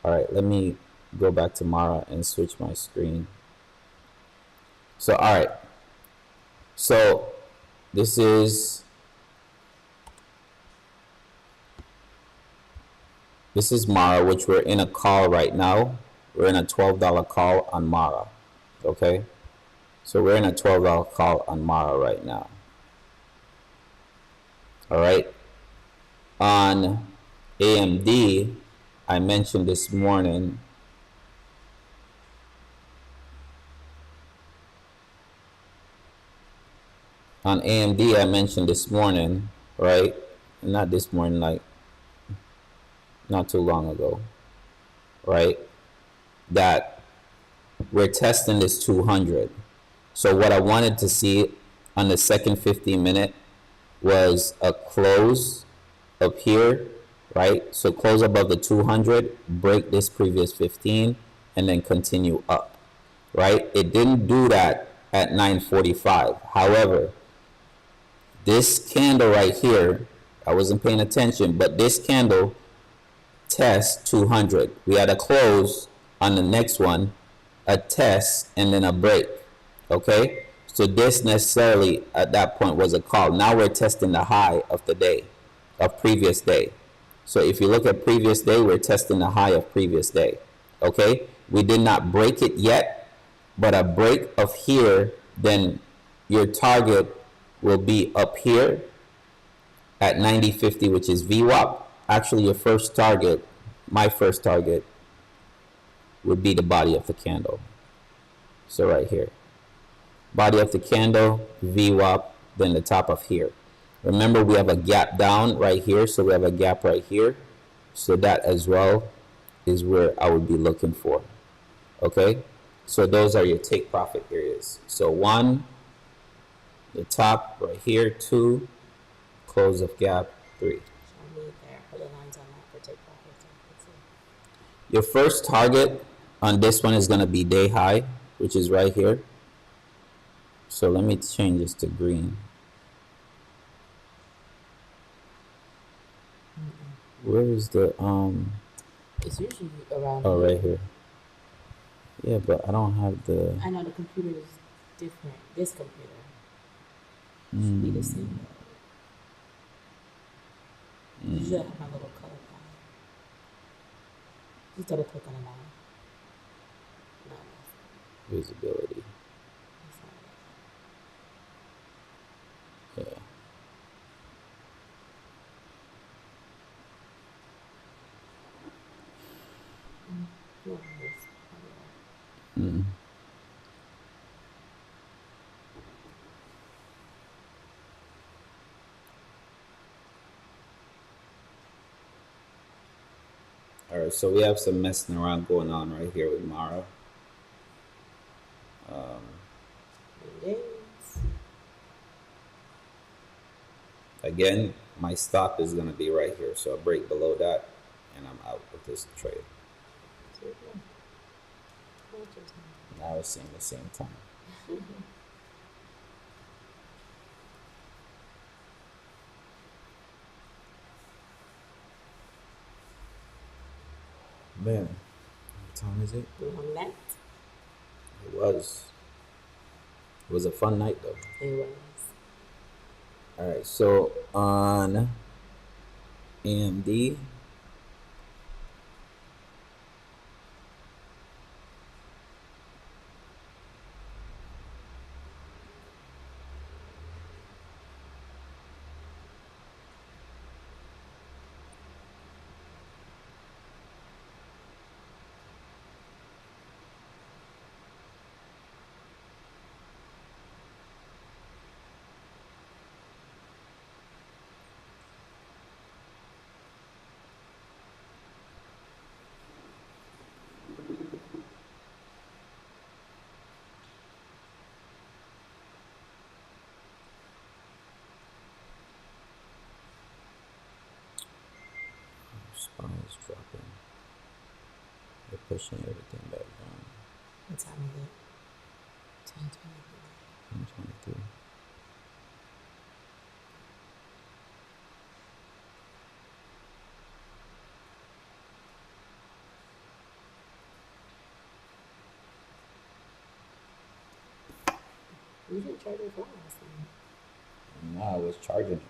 All right, let me go back to Mara and switch my screen. So all right. So this is Mara, which we're in a call right now. We're in a $12 call on Mara. Okay? So we're in a $12 call on Mara right now. All right? On AMD, I mentioned this morning. On AMD, I mentioned this morning, right? Not this morning, like not too long ago, right? That we're testing this 200. So what I wanted to see on the second 15-minute was a close up here, right? So close above the 200, break this previous 15, and then continue up, right? It didn't do that at 9:45. However, This candle right here, I wasn't paying attention, but this candle test 200. We had a close on the next one, a test, and then a break. Okay, so this necessarily at that point was a call. Now we're testing the high of the day, of previous day. So if you look at previous day, we're testing the high of previous day. Okay, we did not break it yet, but a break of here, then your target will be up here at 90.50, which is VWAP. Actually, your first target, my first target, would be the body of the candle. So right here, body of the candle, VWAP, then the top of here. Remember, we have a gap down right here, so we have a gap right here. So that as well is where I would be looking for. Okay, so those are your take profit areas. So 1, the top right here, 2, close of gap, 3. Show me there. Put the lines on that for take profits. Your first target on this one is going to be day high, which is right here. So let me change this to green. Where is the It's usually around. oh, right here. Yeah, but I don't have the. I know the computer is different. This computer should be the same. You should have my little color palette. Just double click on it now. No, Visibility. that's not it. Yeah. No, it's Mm. All right, so we have some messing around going on right here with Mara. days. Again, my stop is going to be right here, so I'll break below that, and I'm out with this trade. Now we're seeing the same time. Man, what time is it? Long night. It was. It was a fun night though. It was. All right, so on AMD, spine is dropping. They're pushing everything back down. What time is it? 10:23. 123. You didn't charge your phone last night. No, I was charging.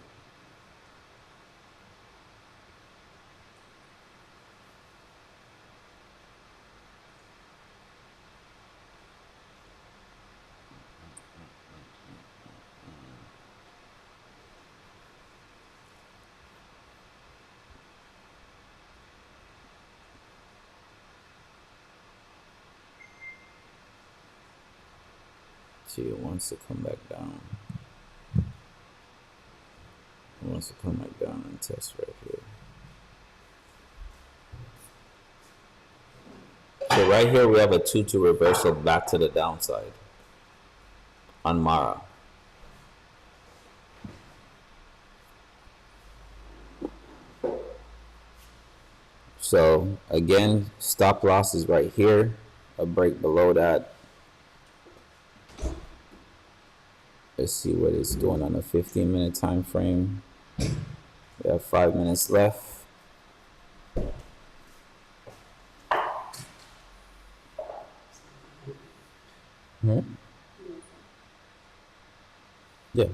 See, it wants to come back down. It wants to come back down and test right here. So right here we have a 2-2 reversal back to the downside on Mara. So again, stop loss is right here, a break below that. Let's see what it's doing on a 15-minute time frame. We have 5 minutes left. Yeah.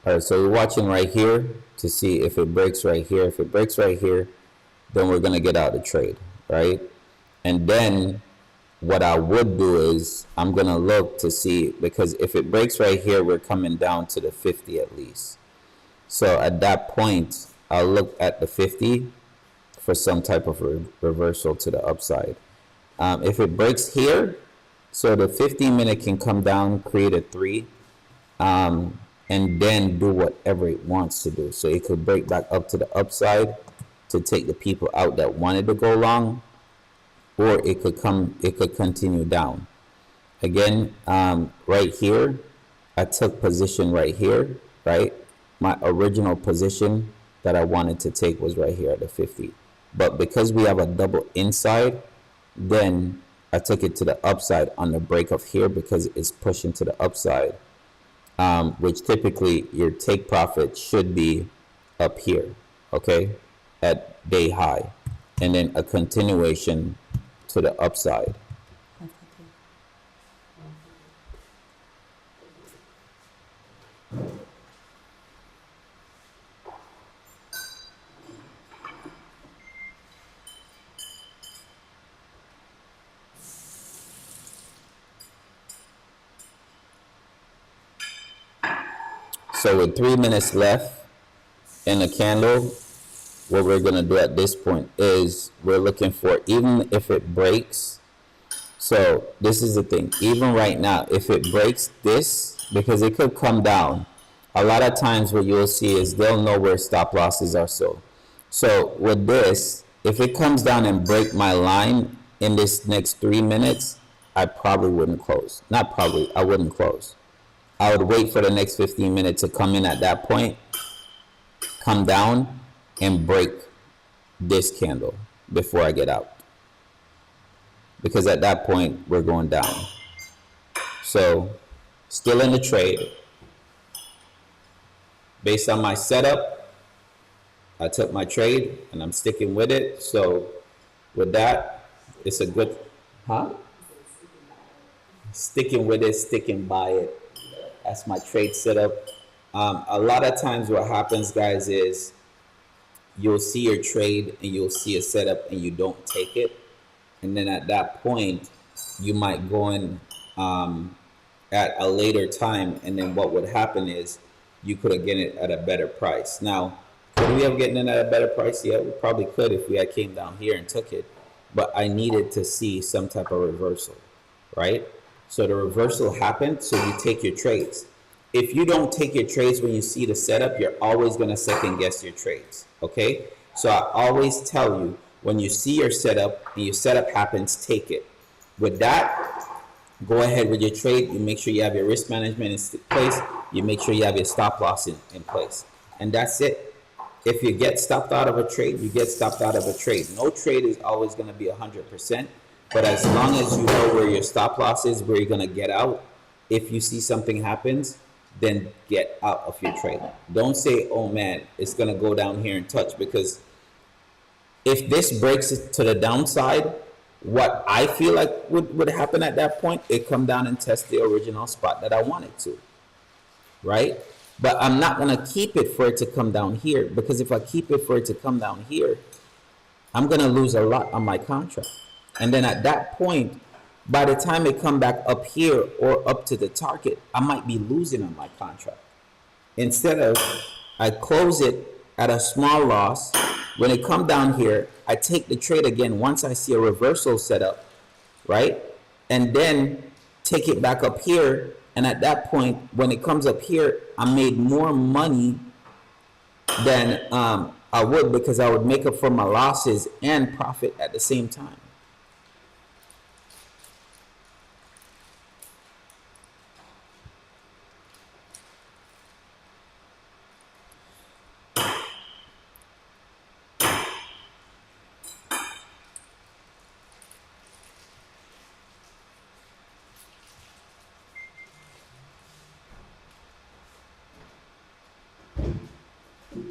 All right, so we're watching right here to see if it breaks right here. If it breaks right here, then we're gonna get out the trade, right? And then what I would do is I'm gonna look to see, because if it breaks right here, we're coming down to the 50 at least. So at that point, I'll look at the 50 for some type of reversal to the upside. If it breaks here, so the 15-minute can come down, create a 3, and then do whatever it wants to do. So it could break back up to the upside to take the people out that wanted to go long, or it could continue down. Again, right here, I took position right here, right? My original position that I wanted to take was right here at the 50. But because we have a double inside, then I took it to the upside on the break of here because it's pushing to the upside, which typically your take profit should be up here, okay, at day high, and then a continuation to the upside. So with 3 minutes left in the candle, what we're gonna do at this point is we're looking for, even if it breaks. So this is the thing, even right now, if it breaks this, because it could come down, a lot of times what you'll see is they'll know where stop losses are. So with this, if it comes down and break my line in this next 3 minutes, I probably wouldn't close. Not probably, I wouldn't close. I would wait for the next 15 minutes to come in at that point, come down, and break this candle before I get out. Because at that point, we're going down. So, still in the trade. Based on my setup, I took my trade and I'm sticking with it. So, with that, it's a good, sticking with it, sticking by it. That's my trade setup. A lot of times what happens, guys, is you'll see your trade and you'll see a setup and you don't take it. And then at that point, you might go in at a later time. And then what would happen is you could have gotten it at a better price. Now, could we have gotten it at a better price? Yeah, we probably could if we had came down here and took it. But I needed to see some type of reversal, right? So the reversal happened, so you take your trades. If you don't take your trades when you see the setup, you're always going to second guess your trades, okay? So I always tell you, when you see your setup and your setup happens, take it. With that, go ahead with your trade. You make sure you have your risk management in place. You make sure you have your stop loss in place. And that's it. If you get stopped out of a trade, you get stopped out of a trade. No trade is always going to be 100%. But as long as you know where your stop loss is, where you're going to get out, if you see something happens, then get out of your trade. Don't say, oh man, it's going to go down here and touch, because if this breaks it to the downside, what I feel like would happen at that point, it come down and test the original spot that I wanted to, right? But I'm not going to keep it for it to come down here, because if I keep it for it to come down here, I'm going to lose a lot on my contract. And then at that point, by the time it come back up here or up to the target, I might be losing on my contract. Instead of, I close it at a small loss. When it come down here, I take the trade again once I see a reversal set up, right? And then take it back up here. And at that point, when it comes up here, I made more money than I would, because I would make up for my losses and profit at the same time.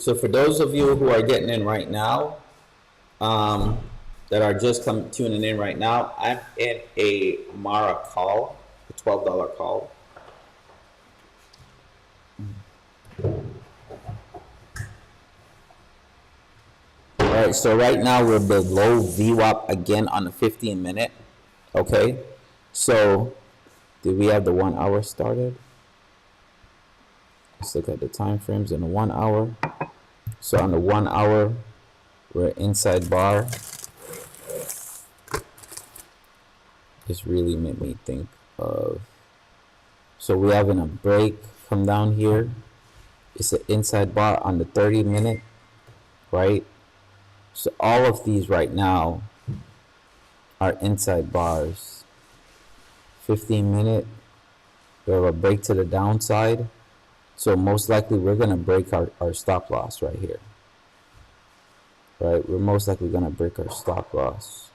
So for those of you who are getting in right now, that are just tuning in right now, I'm in a Mara call, a $12 call. All right, so right now we're below VWAP again on the 15-minute. Okay, so did we have the 1 hour started? Let's look at the time frames in the 1 hour. So on the 1 hour, we're inside bar. This really made me think of, so we're having a break from down here. It's an inside bar on the 30-minute, right? So all of these right now are inside bars. 15-minute, we have a break to the downside. So most likely we're gonna break our stop loss right here. Right, we're most likely gonna break our stop loss.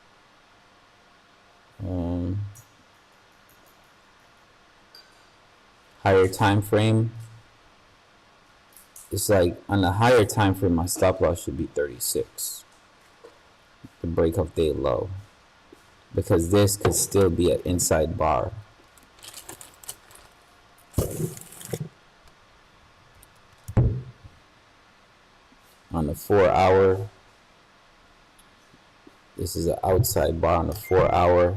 Higher time frame. It's like on the higher time frame, my stop loss should be 36. The break of day low, because this could still be an inside bar. On the 4 hour, this is an outside bar on the 4 hour.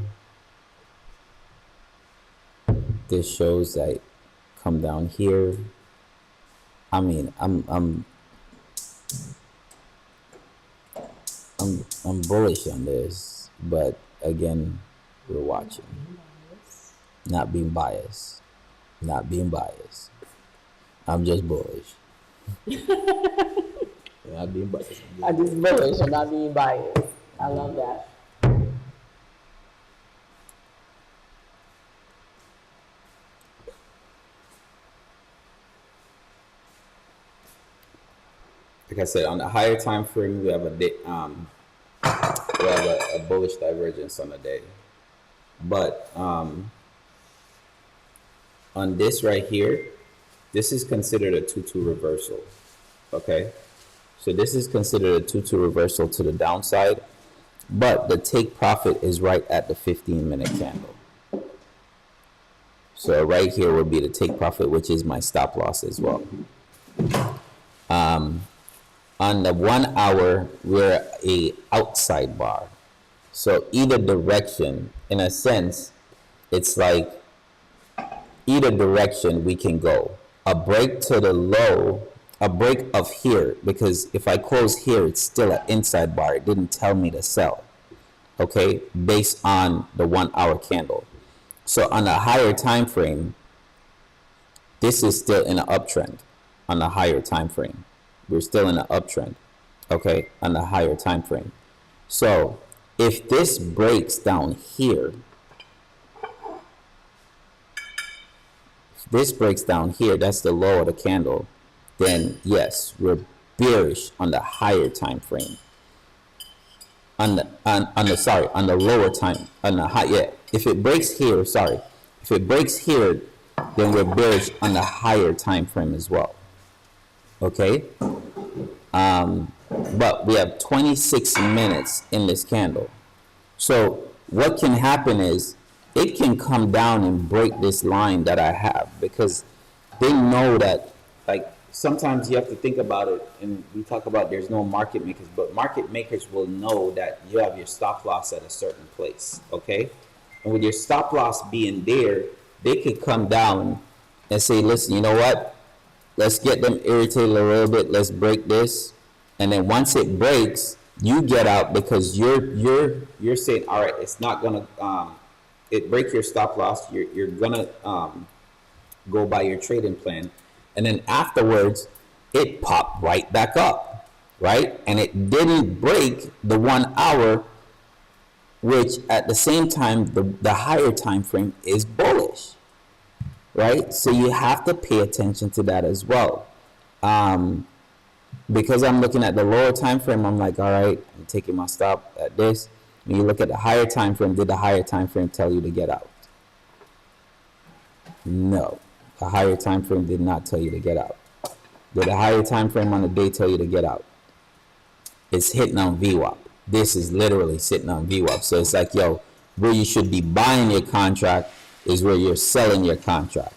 This shows that come down here. I mean, I'm bullish on this, but again, we're watching. Not being biased. Not being biased. I'm just bullish. Not being biased. I'm just bullish. I'm not being biased. I love that. Like I said, on the higher time frame, we have a bullish divergence on the day. But on this right here, this is considered a 2-2 reversal. Okay, so this is considered a 2-2 reversal to the downside, but the take profit is right at the 15-minute candle. So right here would be the take profit, which is my stop loss as well. On the 1 hour, we're a outside bar. So either direction, in a sense, it's like either direction we can go. A break to the low, a break of here, because if I close here, it's still an inside bar. It didn't tell me to sell, okay, based on the 1 hour candle. So on a higher time frame, this is still in an uptrend on the higher time frame. We're still in an uptrend, okay, on the higher time frame. So if this breaks down here, this breaks down here, that's the low of the candle, then yes, we're bearish on the higher time frame. On the lower time, on the high, yeah. If it breaks here, if it breaks here, then we're bearish on the higher time frame as well. Okay, but we have 26 minutes in this candle. So what can happen is it can come down and break this line that I have, because they know that, like, sometimes you have to think about it, and we talk about there's no market makers, but market makers will know that you have your stop loss at a certain place, okay? And with your stop loss being there, they could come down and say, listen, you know what? Let's get them irritated a little bit. Let's break this. And then once it breaks, you get out, because you're saying, all right, it's not gonna it break your stop loss. You're gonna go by your trading plan, and then afterwards it popped right back up, right? And it didn't break the 1 hour, which at the same time the higher time frame is bullish, right? So you have to pay attention to that as well. Because I'm looking at the lower time frame, I'm like, all right, I'm taking my stop at this. When you look at the higher time frame, did the higher time frame tell you to get out? No, the higher time frame did not tell you to get out. Did a higher time frame on the day tell you to get out? It's hitting on VWAP. This is literally sitting on VWAP. So it's like, yo, where you should be buying your contract is where you're selling your contract.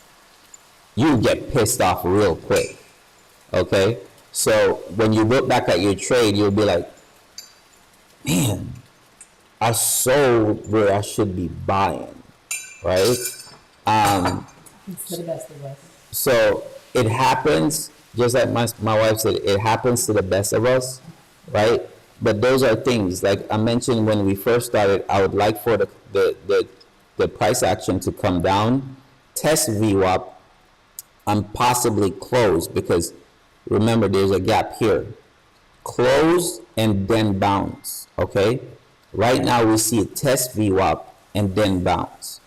You get pissed off real quick. Okay? So when you look back at your trade, you'll be like, man, I sold where I should be buying, right? It's the best of us. So it happens, just like my wife said, it happens to the best of us, right? But those are things, like I mentioned when we first started, I would like for the price action to come down, test VWAP, and possibly close, because remember there's a gap here. Close and then bounce, okay? Right now we see a test VWAP and then bounce.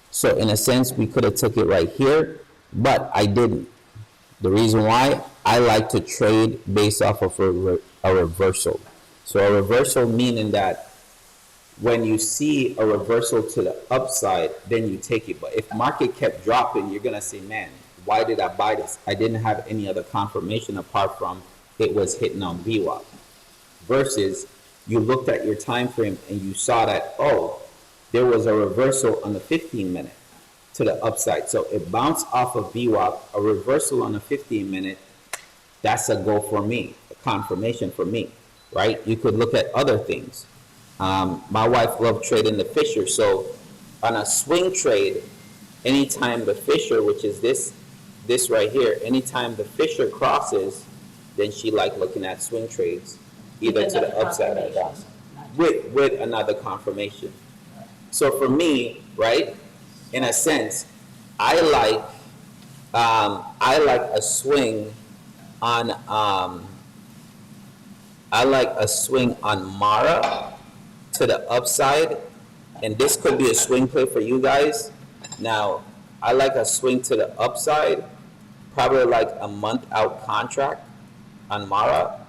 So in a sense, we could have took it right here, but I didn't. The reason why, I like to trade based off of a reversal. So a reversal meaning that when you see a reversal to the upside, then you take it. But if market kept dropping, you're gonna say, man, why did I buy this? I didn't have any other confirmation apart from it was hitting on VWAP. Versus you looked at your time frame and you saw that, oh, there was a reversal on the 15-minute to the upside. So it bounced off of VWAP, a reversal on the 15-minute, that's a go for me, a confirmation for me, right? You could look at other things. My wife loved trading the Fisher. So on a swing trade, anytime the Fisher, which is this right here, anytime the Fisher crosses, then she liked looking at swing trades, either to the upside or down, with another confirmation. So for me, right, in a sense, I like a swing on Mara to the upside, and this could be a swing play for you guys. Now, I like a swing to the upside, probably like a month out contract on Mara,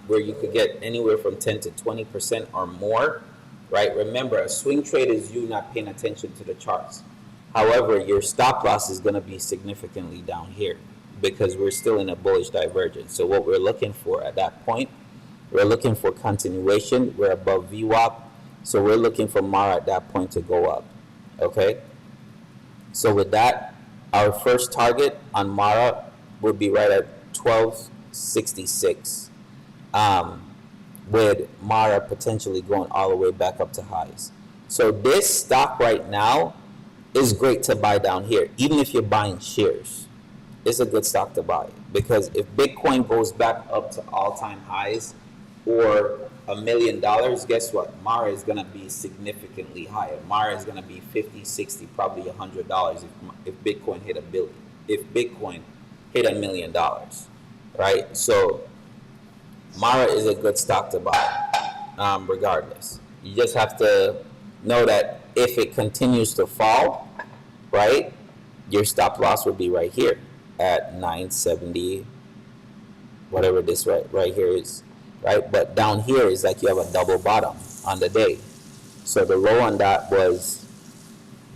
where you could get anywhere from 10 to 20% or more, right? Remember, a swing trade is you not paying attention to the charts. However, your stop loss is going to be significantly down here because we're still in a bullish divergence. So what we're looking for at that point, we're looking for continuation. We're above VWAP. So we're looking for Mara at that point to go up. Okay? So with that, our first target on Mara would be right at 1266. With Mara potentially going all the way back up to highs. So this stock right now is great to buy down here, even if you're buying shares. It's a good stock to buy, because if Bitcoin goes back up to all-time highs or $1 million, guess what? Mara is going to be significantly higher. Mara is going to be 50, 60, probably $100 if Bitcoin hit $1 billion. If Bitcoin hit $1 million, right? So Mara is a good stock to buy, regardless. You just have to know that if it continues to fall, right, your stop loss would be right here at 970, whatever this right here is, right? But down here is like you have a double bottom on the day. So the low on that was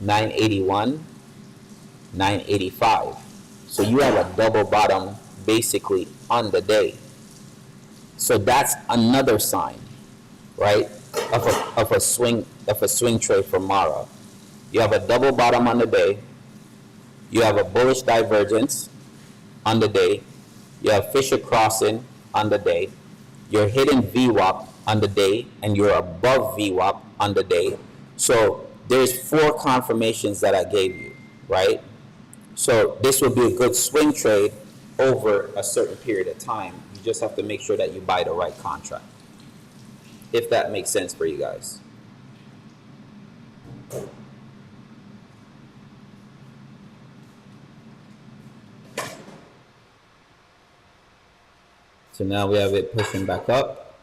981, 985. So you have a double bottom basically on the day. So that's another sign, right, of a swing trade for Mara. You have a double bottom on the day. You have a bullish divergence on the day. You have Fisher crossing on the day. You're hitting VWAP on the day, and you're above VWAP on the day. So there's 4 confirmations that I gave you, right? So this would be a good swing trade over a certain period of time. You just have to make sure that you buy the right contract, if that makes sense for you guys. So now we have it pushing back up.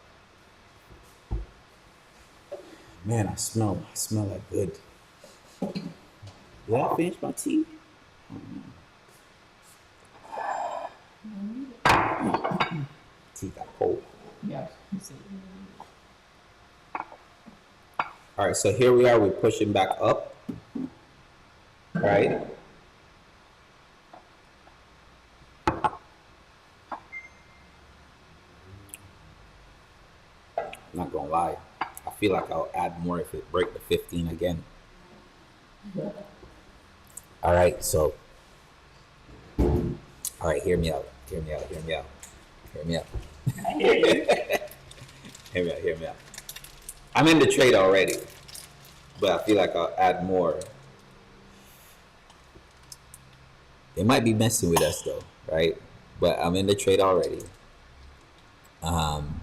Man, I smell like good. Did I finish my tea? Tea got cold. Yeah. All right, so here we are. We're pushing back up, right? Not gonna lie. I feel like I'll add more if it break the 15 again. All right, so all right, hear me out. Hear me out. Hear me out. Hear me out. I hear you. Hear me out. Hear me out. I'm in the trade already, but I feel like I'll add more. They might be messing with us though, right? But I'm in the trade already. Um,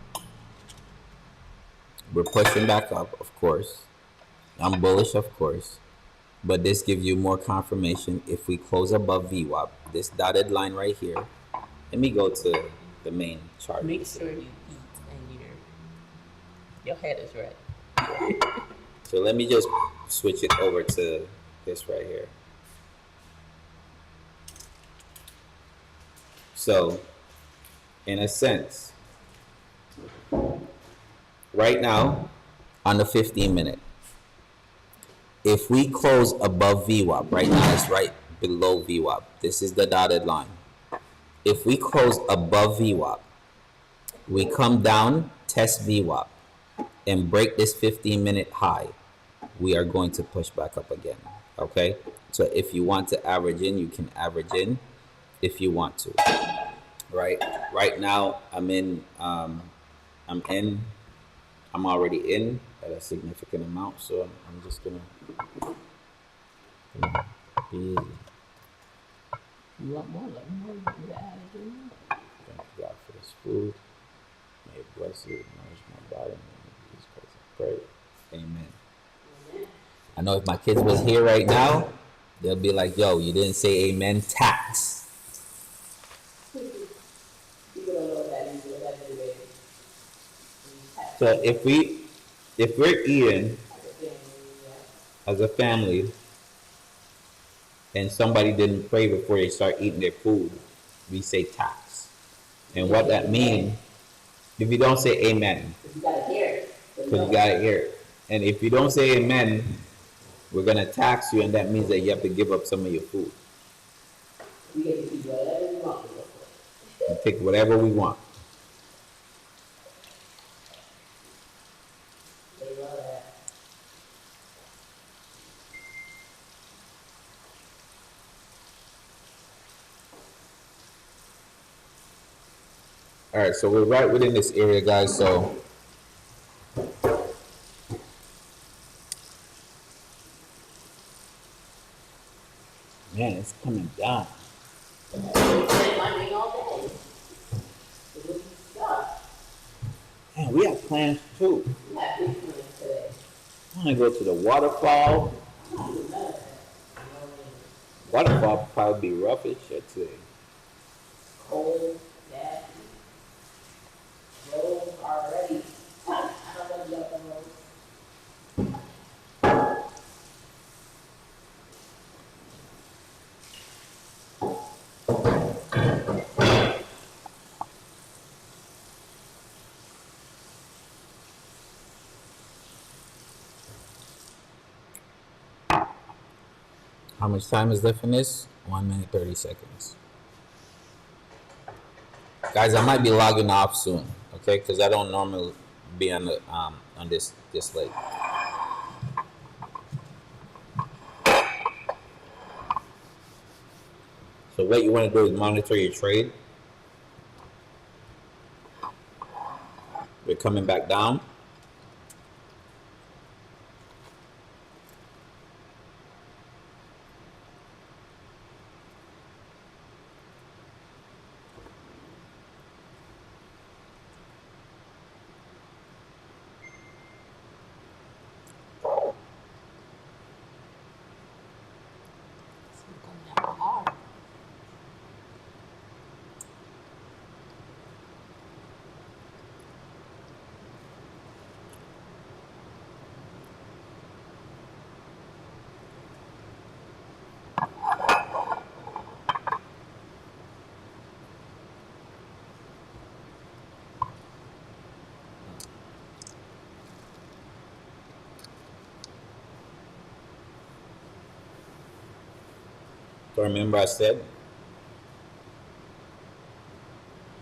we're pushing back up, of course. I'm bullish, of course. But this gives you more confirmation if we close above VWAP. This dotted line right here. Let me go to the main chart. Make sure you eat and your head is ready. So let me just switch it over to this right here. So, in a sense, right now, on the 15-minute, if we close above VWAP, right now it's right below VWAP. This is the dotted line. If we close above VWAP, we come down, test VWAP, and break this 15-minute high, we are going to push back up again. Okay? So if you want to average in, you can average in if you want to. Right? Right now, I'm already in at a significant amount, so I'm just gonna be easy. You want more? Let me know. You want me to add it in? Thank God for this food. May it bless you, nourish my body, and these crazy pray. Amen. I know if my kids was here right now, they'll be like, "Yo, you didn't say amen." Tax. People don't know what that is. What that is. So if we're eating as a family, and somebody didn't pray before they start eating their food, we say tax. And what that means, if you don't say amen, You gotta hear it. because you gotta hear it. And if you don't say amen, we're gonna tax you, and that means that you have to give up some of your food. We get to do whatever we want. And take whatever we want. They love that. All right, so we're right within this area, guys. So man, it's coming down. Man, we have plans too. I want to go to the waterfall. Waterfall will probably be rough as shit today. Cold, nasty, roll already. I don't want to go on road. How much time is left in this? 1 minute 30 seconds. Guys, I might be logging off soon, okay? Because I don't normally be on the on this late. So what you want to do is monitor your trade. We're coming back down. So remember I said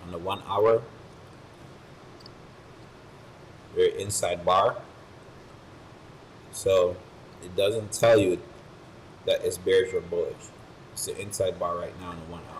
on the 1 hour, your inside bar. So it doesn't tell you that it's bearish or bullish. It's the inside bar right now in the 1 hour.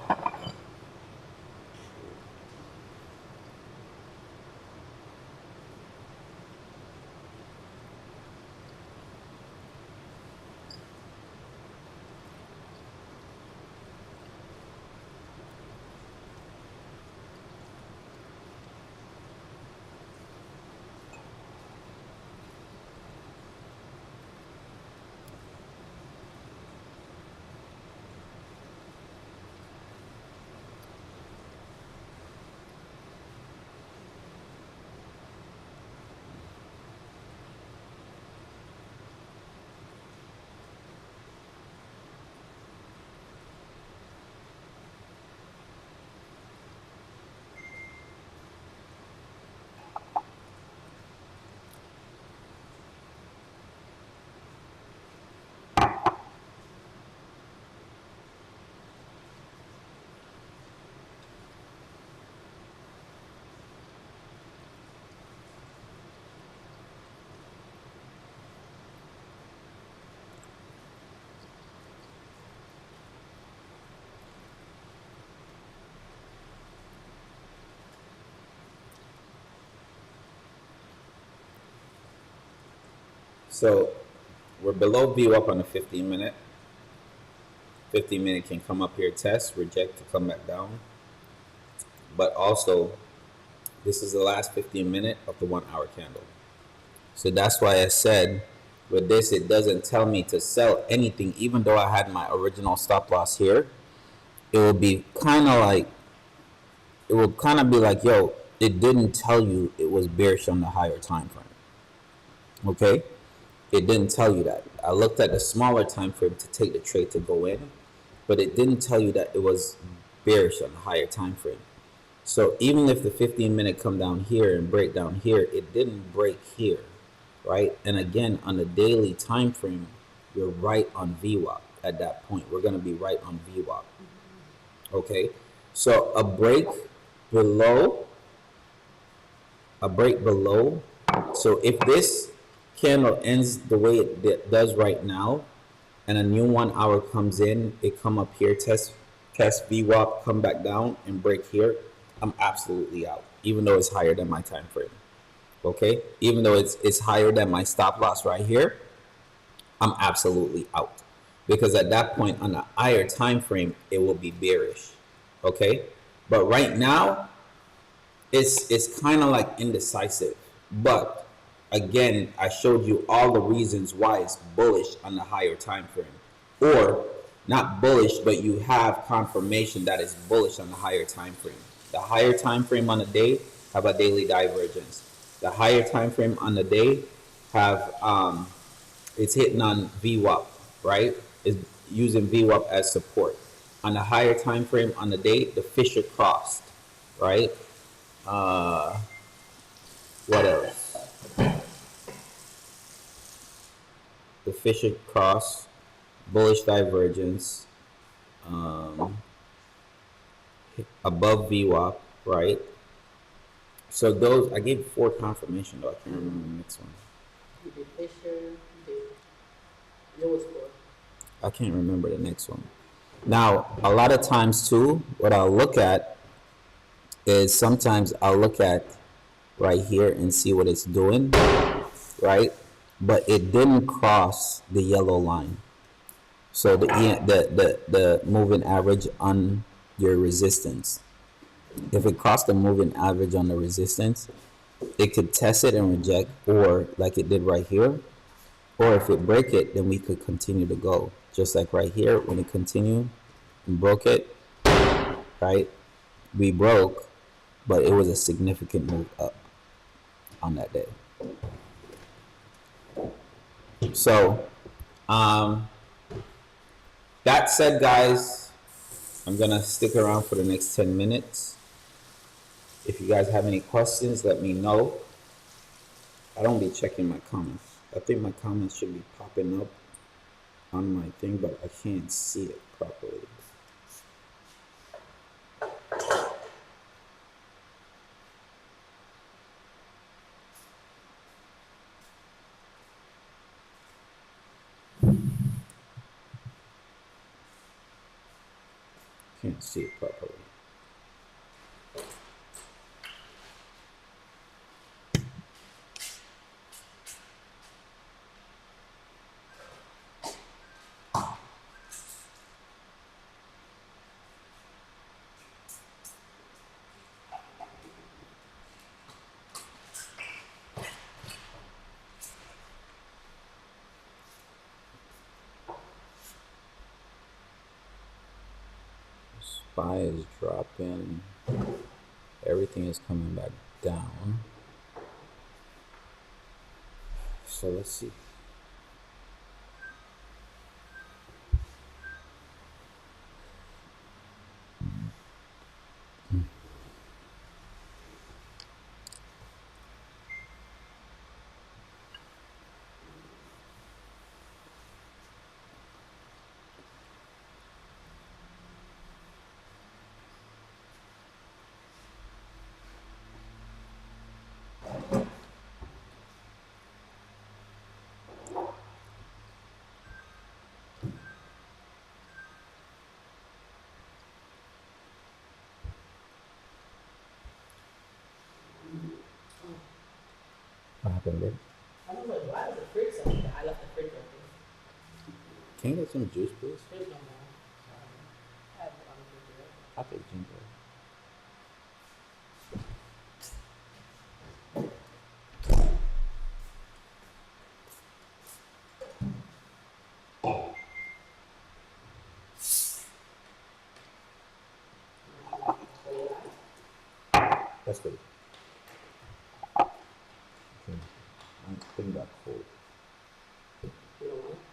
So we're below VWAP on the 15 minute. 15 minute can come up here, test, reject to come back down. But also, this is the last 15 minute of the 1 hour candle. So that's why I said with this, it doesn't tell me to sell anything, even though I had my original stop loss here. It will be kind of like, it will kind of be like, yo, it didn't tell you it was bearish on the higher time frame. Okay? It didn't tell you that. I looked at the smaller time frame to take the trade to go in, but it didn't tell you that it was bearish on the higher time frame. So even if the 15 minute come down here and break down here, it didn't break here, right? And again, on the daily time frame, you're right on VWAP at that point. We're going to be right on VWAP. Okay? So a break below, so if this candle ends the way it does right now, and a new 1 hour comes in, it come up here, test VWAP, come back down and break here, I'm absolutely out, even though it's higher than my time frame. Okay, even though it's higher than my stop loss right here, I'm absolutely out, because at that point on the higher time frame it will be bearish. Okay, but right now it's kind of like indecisive. But again, I showed you all the reasons why it's bullish on the higher time frame, or not bullish, but you have confirmation that it's bullish on the higher time frame. The higher time frame on the day have a daily divergence. The higher time frame on the day have it's hitting on VWAP, right? Is using VWAP as support. On the higher time frame on the day, the Fisher crossed, right? What else? The Fisher cross, bullish divergence, above VWAP, right? So those, I gave 4 confirmation though. I can't remember the next one. You did Fisher, you did Lewis. I can't remember the next one. Now, a lot of times too, what I'll look at is sometimes I'll look at right here and see what it's doing, right? But it didn't cross the yellow line. So the moving average on your resistance. If it crossed the moving average on the resistance, it could test it and reject, or like it did right here. Or if it break it, then we could continue to go. Just like right here, when it continued and broke it, right? We broke, but it was a significant move up on that day. So, that said, guys, I'm gonna stick around for the next 10 minutes. If you guys have any questions, let me know. I don't be checking my comments. I think my comments should be popping up on my thing, but I can't see it properly. Can't see it properly. SPY is dropping. Everything is coming back down. So let's see. What happened there? I was like, why is the fridge so bad? I left the fridge open. Can you get some juice, please? Fridge no more. I had it on the refrigerator. I'll take ginger. That's good. Okay. I think that's cold. You don't want it?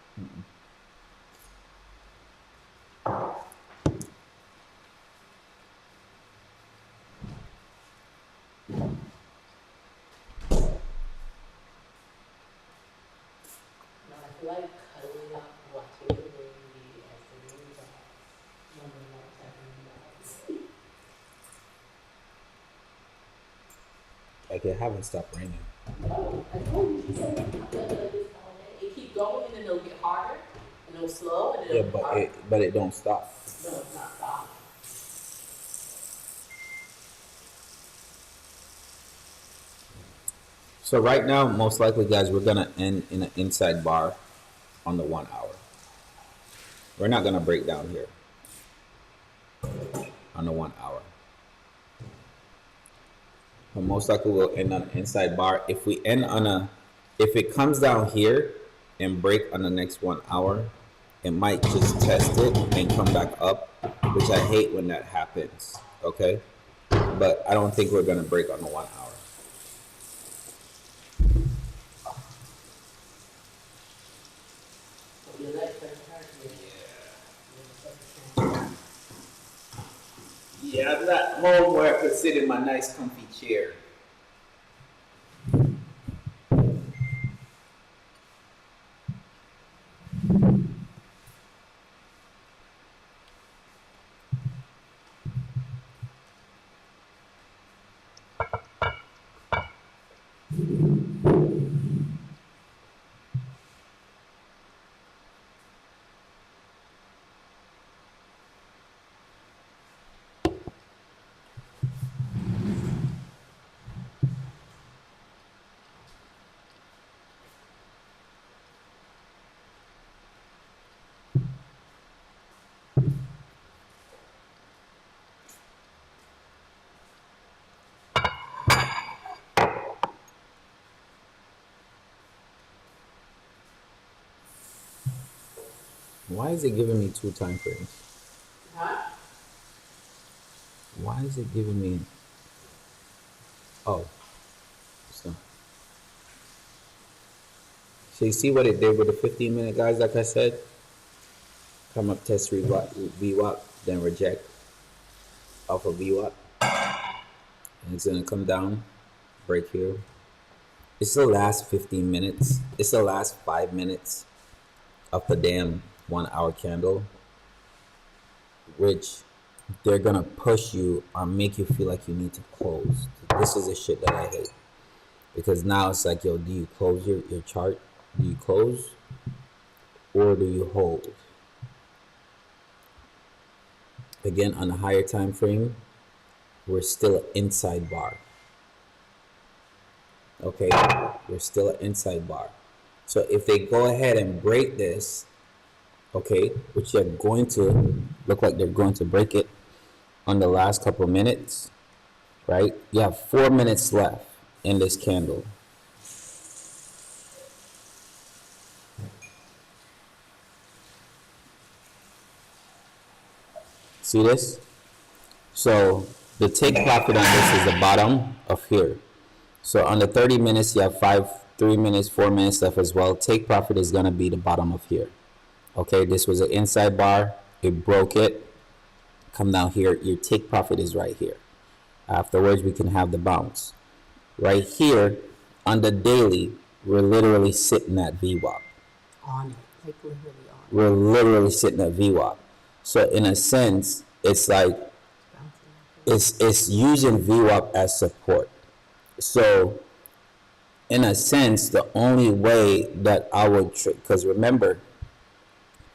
No, I feel like cuddling up, watching the movie as the movie's off, wondering what's happening. Like it haven't stopped raining. Oh, I told you, she said it's not gonna like this all day. It keep going and then it'll get harder and it'll slow and then Yeah, it'll get harder. but it don't stop. No, it's not stopping. So right now, most likely, guys, we're gonna end in an inside bar on the 1 hour. We're not gonna break down here on the 1 hour. But most likely we'll end on an inside bar. If we end on if it comes down here and break on the next 1 hour, it might just test it and come back up, which I hate when that happens. Okay, but I don't think we're gonna break on the 1 hour. You like transparency? Yeah, I'm not home where I could sit in my nice comfy chair. Why is it giving me 2 time frames? Huh? Why is it giving me? Oh, so. So you see what it did with the 15-minute guys, like I said? Come up, test VWAP, then reject off of VWAP. And it's gonna come down, break here. It's the last 15 minutes. It's the last 5 minutes of the damn 1 hour candle, which they're gonna push you or make you feel like you need to close. This is the shit that I hate. Because now it's like, yo, do you close your chart? Do you close? or do you hold? Again, on a higher time frame, we're still an inside bar. Okay, we're still an inside bar. So if they go ahead and break this, okay, which they're going to look like they're going to break it on the last couple of minutes, right? You have 4 minutes left in this candle. See this? So the take profit on this is the bottom of here. So on the 30 minutes, you have 3 minutes, 4 minutes left as well. Take profit is going to be the bottom of here. Okay, this was an inside bar. It broke it. Come down here. Your take profit is right here. Afterwards, we can have the bounce. Right here, on the daily, we're literally sitting at VWAP. On it, like literally on it. We're literally sitting at VWAP. So in a sense, it's like it's using VWAP as support. So in a sense, the only way that I would, because remember,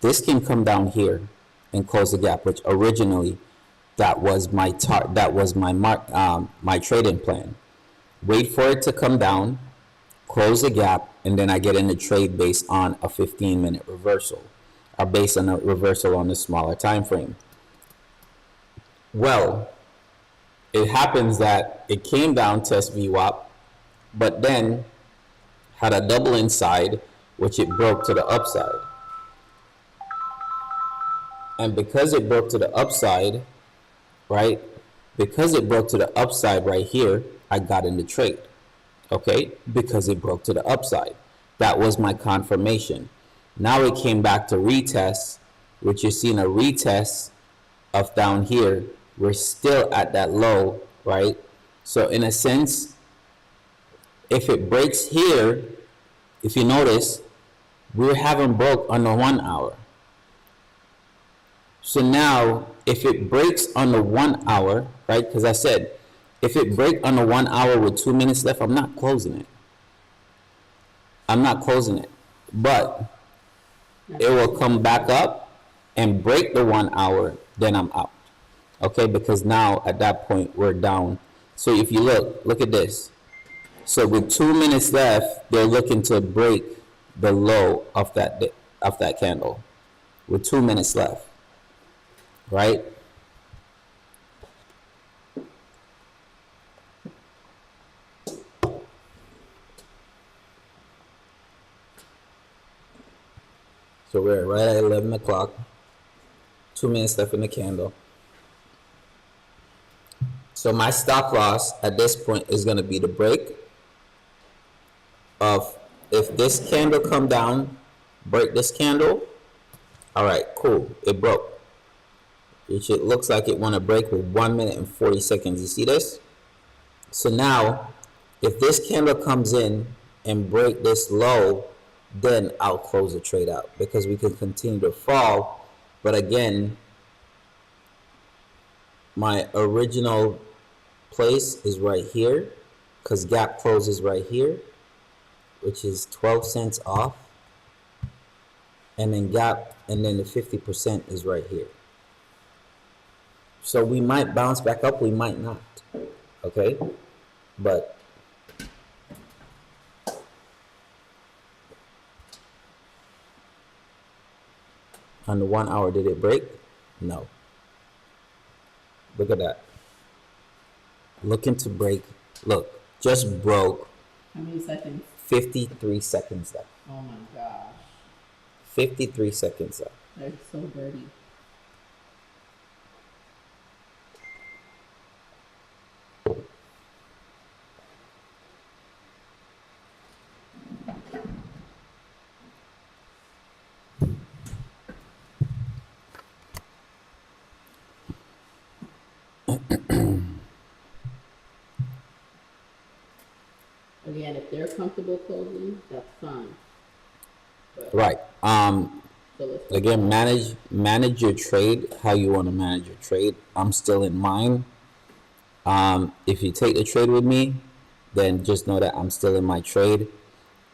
this can come down here and close the gap, which originally that was my my trading plan. Wait for it to come down, close the gap, and then I get in the trade based on a 15-minute reversal, or based on a reversal on the smaller time frame. Well, it happens that it came down, test VWAP, but then had a double inside, which it broke to the upside. And because it broke to the upside, right? Because it broke to the upside right here, I got in the trade. Okay? Because it broke to the upside. That was my confirmation. Now it came back to retest, which you're seeing a retest of down here. We're still at that low, right? So in a sense, if it breaks here, if you notice, we haven't broke on the 1 hour. So now, if it breaks on the 1 hour, right? Because I said, if it breaks on the 1 hour with 2 minutes left, I'm not closing it. I'm not closing it. But it will come back up and break the 1 hour, then I'm out. Okay, because now at that point we're down. So if you look at this. So with 2 minutes left, they're looking to break the low of that candle with 2 minutes left. Right? So we're right at 11 o'clock. 2 minutes left in the candle. So my stop loss at this point is going to be the break of, if this candle come down, break this candle. All right, cool. It broke. It looks like it want to break with 1 minute and 40 seconds. You see this? So now, if this candle comes in and break this low, then I'll close the trade out, because we can continue to fall. But again, my original place is right here, because gap closes right here, which is 12 cents off. And then the 50% is right here. So we might bounce back up, we might not. Okay? But on the 1 hour, did it break? No. Look at that. Looking to break. Look, just broke. How many seconds? 53 seconds left. Oh my gosh. 53 seconds left. They're so dirty. Again, if they're comfortable closing, that's fine. But, Right. so Again, manage your trade how you want to manage your trade. I'm still in mine. If you take the trade with me, then just know that I'm still in my trade.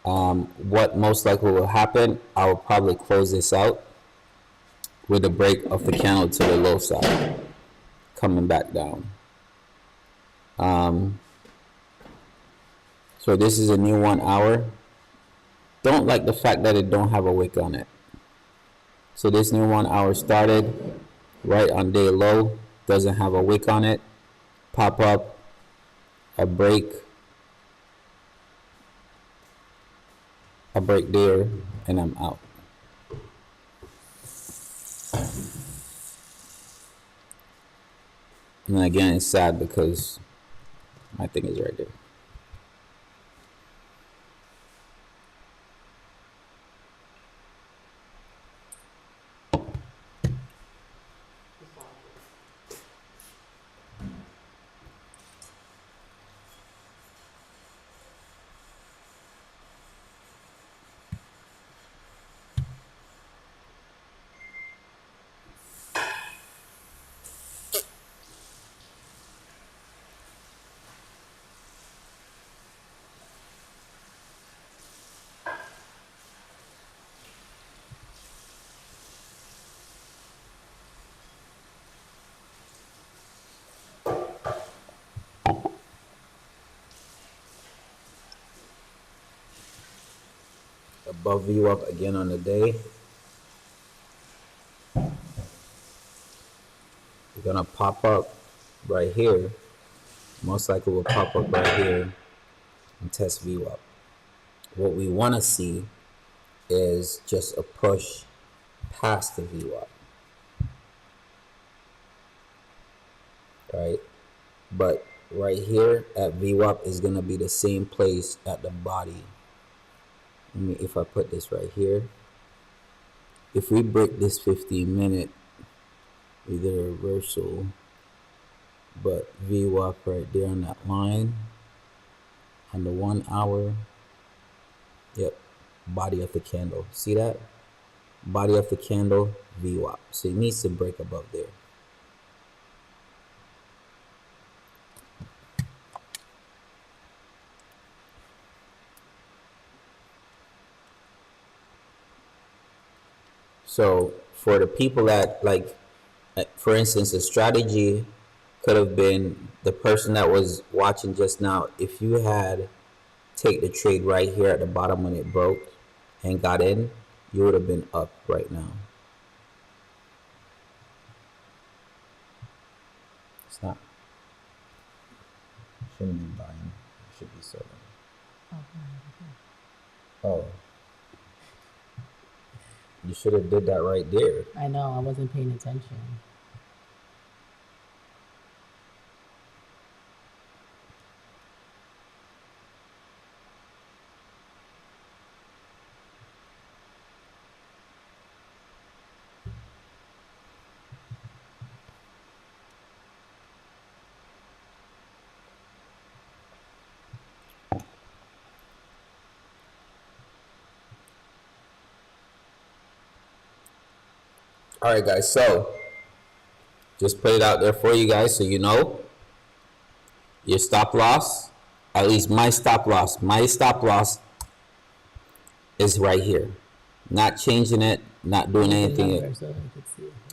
What most likely will happen, I will probably close this out with a break of the candle to the low side, coming back down. So this is a new 1 hour. Don't like the fact that it don't have a wick on it. So this new 1 hour started right on day low, doesn't have a wick on it. Pop up, a break there, and I'm out. And again, it's sad because my thing is right there. Above view up again on the day. We're gonna pop up right here. Most likely will pop up right here and test view up. What we want to see is just a push past the view up, right? But right here at view up is gonna be the same place at the body. If I put this right here, if we break this 15-minute with a reversal, but view up right there on that line, on the 1 hour, yep, body of the candle. See that? Body of the candle, view up. So it needs to break above there. So for the people that like, for instance, a strategy could have been the person that was watching just now. If you had take the trade right here at the bottom when it broke and got in, you would have been up right now. It's not. Shouldn't be buying. It should be selling. Oh. You should have did that right there. I know, I wasn't paying attention. All right, guys. So just put it out there for you guys so you know your stop loss. At least my stop loss. My stop loss is right here. Not changing it. Not doing anything.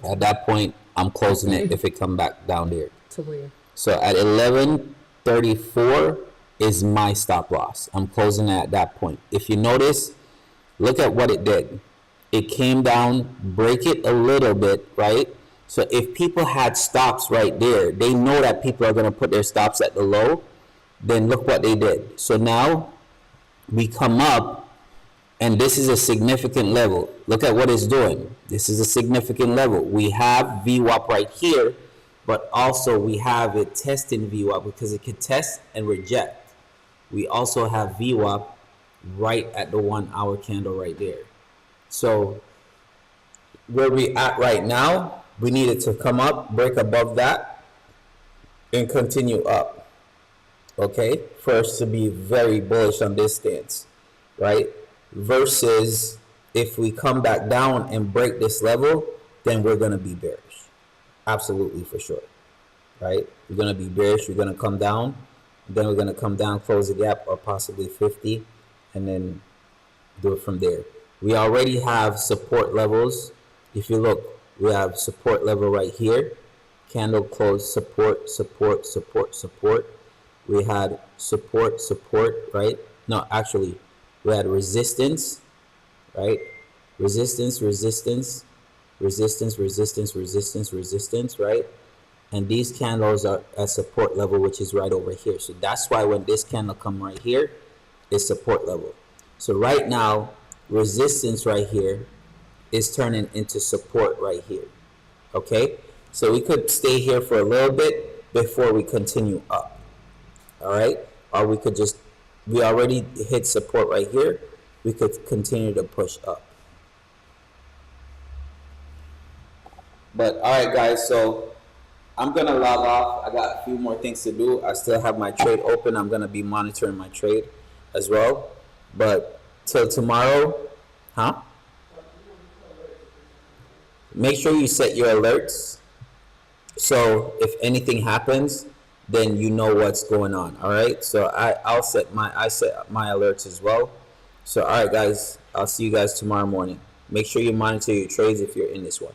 At that point, I'm closing it if it come back down there. To where? So at 11:34 is my stop loss. I'm closing it at that point. If you notice, look at what it did. It came down, break it a little bit, right? So if people had stops right there, they know that people are going to put their stops at the low. Then look what they did. So now we come up, and this is a significant level. Look at what it's doing. This is a significant level. We have VWAP right here, but also we have it testing VWAP because it could test and reject. We also have VWAP right at the 1 hour candle right there. So where we at right now, we need it to come up, break above that, and continue up. Okay, for us to be very bullish on this stance, right? Versus if we come back down and break this level, then we're gonna be bearish. Absolutely, for sure, right? We're gonna be bearish. We're gonna come down, then we're gonna come down, close the gap, or possibly 50, and then do it from there. We already have support levels. If you look, we have support level right here. Candle close, support, support, support, support. We had support, support, right? No, actually, we had resistance, right? Resistance, resistance, resistance, resistance, resistance, resistance, right? And these candles are at support level, which is right over here. So that's why when this candle come right here, it's support level. So right now, resistance right here is turning into support right here. Okay, so we could stay here for a little bit before we continue up. All right, or we could just, we already hit support right here, we could continue to push up. But all right, guys, so I'm gonna log off. I got a few more things to do. I still have my trade open. I'm gonna be monitoring my trade as well. But till tomorrow, huh? Make sure you set your alerts, so if anything happens, then you know what's going on. All right. So I set my alerts as well. So all right, guys, I'll see you guys tomorrow morning. Make sure you monitor your trades if you're in this one.